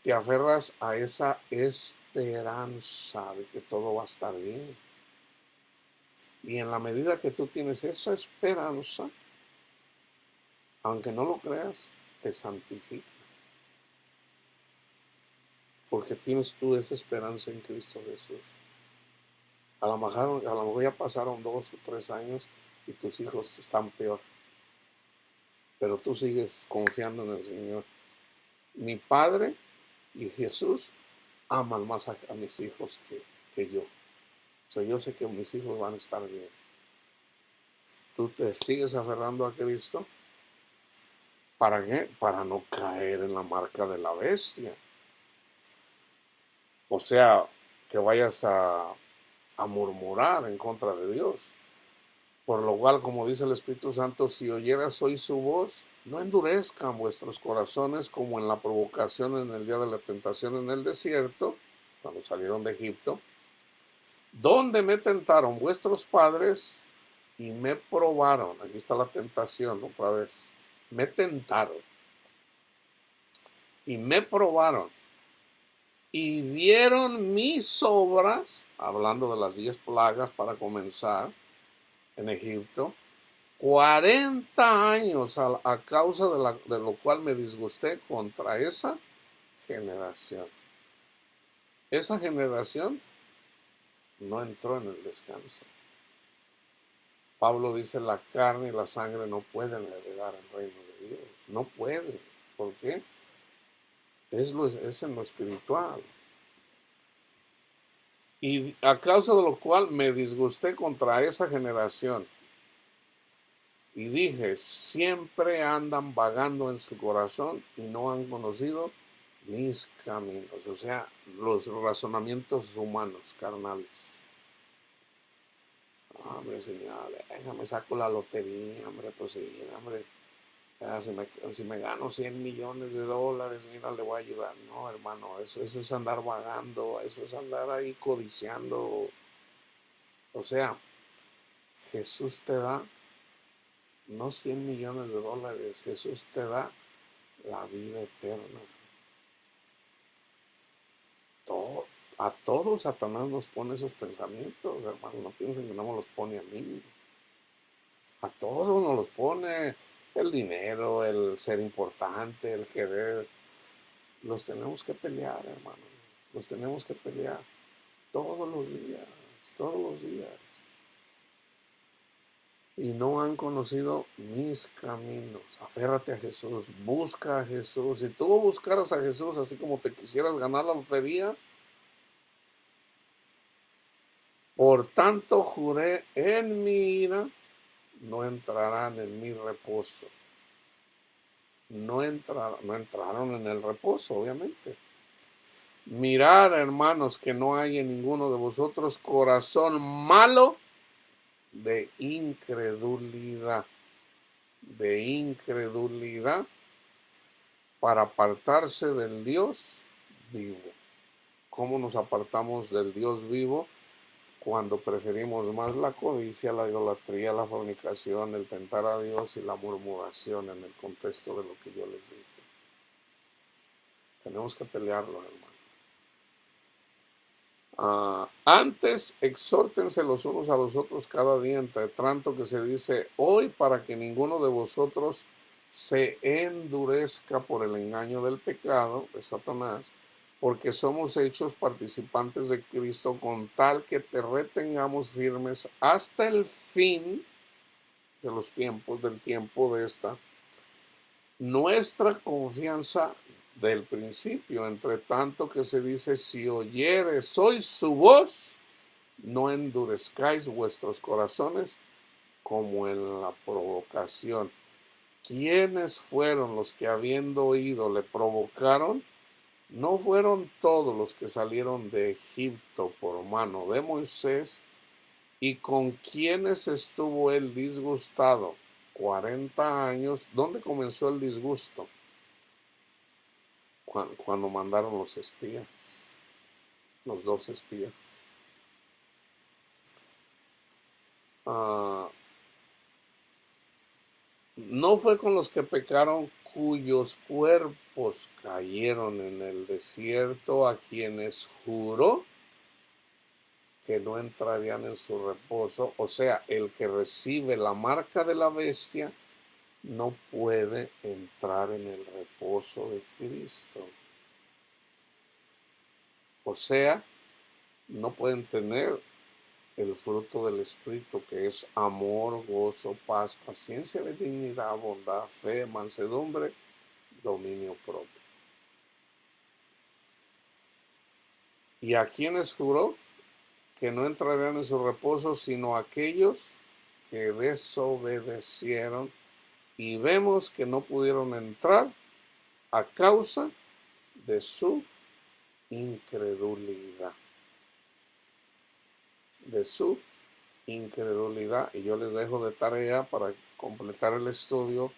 te aferras a esa esperanza de que todo va a estar bien. Y en la medida que tú tienes esa esperanza, aunque no lo creas, te santifica. Porque tienes tú esa esperanza en Cristo Jesús. A lo mejor ya pasaron 2 o 3 años y tus hijos están peor. Pero tú sigues confiando en el Señor. Mi Padre y Jesús aman más a mis hijos que yo. O sea, yo sé que mis hijos van a estar bien. Tú te sigues aferrando a Cristo. ¿Para qué? Para no caer en la marca de la bestia. O sea, que vayas a murmurar en contra de Dios. Por lo cual, como dice el Espíritu Santo, si oyeras hoy su voz, no endurezcan vuestros corazones como en la provocación en el día de la tentación en el desierto, cuando salieron de Egipto, donde me tentaron vuestros padres y me probaron. Aquí está la tentación otra vez. Me tentaron y me probaron y vieron mis obras, hablando de las 10 plagas para comenzar en Egipto, 40 años a causa de lo cual me disgusté contra esa generación. Esa generación no entró en el descanso. Pablo dice, la carne y la sangre no pueden heredar el reino de Dios. No pueden. ¿Por qué? Es en lo espiritual. Y a causa de lo cual me disgusté contra esa generación. Y dije, siempre andan vagando en su corazón y no han conocido mis caminos. O sea, los razonamientos humanos, carnales. Hombre, señor, déjame saco la lotería, hombre, pues sí, hombre. Si me gano 100 millones de dólares, mira, le voy a ayudar. No, hermano, eso es andar vagando, eso es andar ahí codiciando. O sea, Jesús te da no 100 millones de dólares, Jesús te da la vida eterna. A todos Satanás nos pone esos pensamientos, hermano, no piensen que no me los pone a mí. A todos nos los pone el dinero, el ser importante, el querer. Los tenemos que pelear, hermano. Los tenemos que pelear todos los días, todos los días. Y no han conocido mis caminos. Aférrate a Jesús, busca a Jesús. Si tú buscaras a Jesús así como te quisieras ganar la lotería, por tanto juré en mi ira, no entrarán en mi reposo. No entraron en el reposo, obviamente. Mirad, hermanos, que no hay en ninguno de vosotros corazón malo de incredulidad para apartarse del Dios vivo. ¿Cómo nos apartamos del Dios vivo? Cuando preferimos más la codicia, la idolatría, la fornicación, el tentar a Dios y la murmuración en el contexto de lo que yo les dije. Tenemos que pelearlo, hermano. Antes exhórtense los unos a los otros cada día, entre tanto que se dice hoy, para que ninguno de vosotros se endurezca por el engaño del pecado de Satanás, porque somos hechos participantes de Cristo, con tal que te retengamos firmes hasta el fin de los tiempos, del tiempo de esta nuestra confianza del principio. Entre tanto que se dice, si oyeres hoy su voz, no endurezcáis vuestros corazones como en la provocación. ¿Quiénes fueron los que, habiendo oído, le provocaron? No fueron todos los que salieron de Egipto por mano de Moisés, y con quienes estuvo él disgustado 40 años. ¿Dónde comenzó el disgusto? Cuando mandaron los espías, los 2 espías. No fue con los que pecaron, cuyos cuerpos cayeron en el desierto, a quienes juró que no entrarían en su reposo. O sea, el que recibe la marca de la bestia no puede entrar en el reposo de Cristo. O sea, no pueden tener el fruto del Espíritu, que es amor, gozo, paz, paciencia, benignidad, bondad, fe, mansedumbre, dominio propio. ¿Y a quienes juró? Que no entrarían en su reposo, sino aquellos que desobedecieron, y vemos que no pudieron entrar a causa de su incredulidad. Y yo les dejo de tarea para completar el estudio.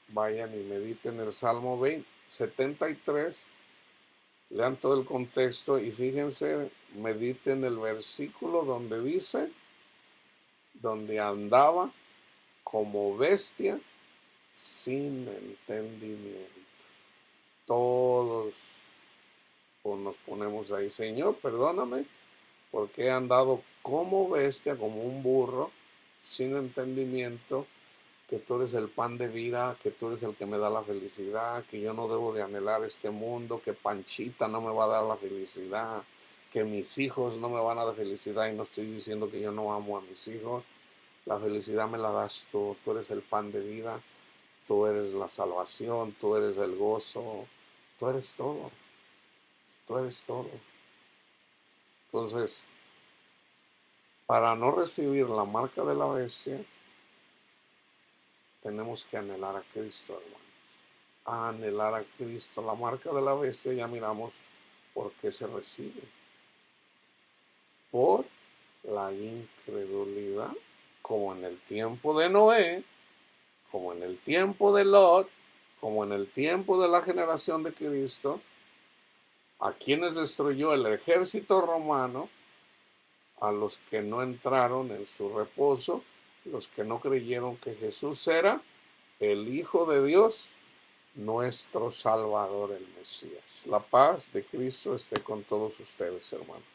Vayan y mediten el Salmo 73, lean todo el contexto y fíjense, mediten el versículo donde dice, donde andaba como bestia sin entendimiento. Todos o nos ponemos ahí, Señor, perdóname, porque he andado como bestia, como un burro, sin entendimiento, que tú eres el pan de vida, que tú eres el que me da la felicidad, que yo no debo de anhelar este mundo, que Panchita no me va a dar la felicidad, que mis hijos no me van a dar felicidad, y no estoy diciendo que yo no amo a mis hijos. La felicidad me la das tú eres el pan de vida, tú eres la salvación, tú eres el gozo, tú eres todo, tú eres todo. Entonces, para no recibir la marca de la bestia, tenemos que anhelar a Cristo, hermanos. A anhelar a Cristo. La marca de la bestia ya miramos por qué se recibe. Por la incredulidad, como en el tiempo de Noé, como en el tiempo de Lot, como en el tiempo de la generación de Cristo, a quienes destruyó el ejército romano, a los que no entraron en su reposo, los que no creyeron que Jesús era el Hijo de Dios, nuestro Salvador, el Mesías. La paz de Cristo esté con todos ustedes, hermanos.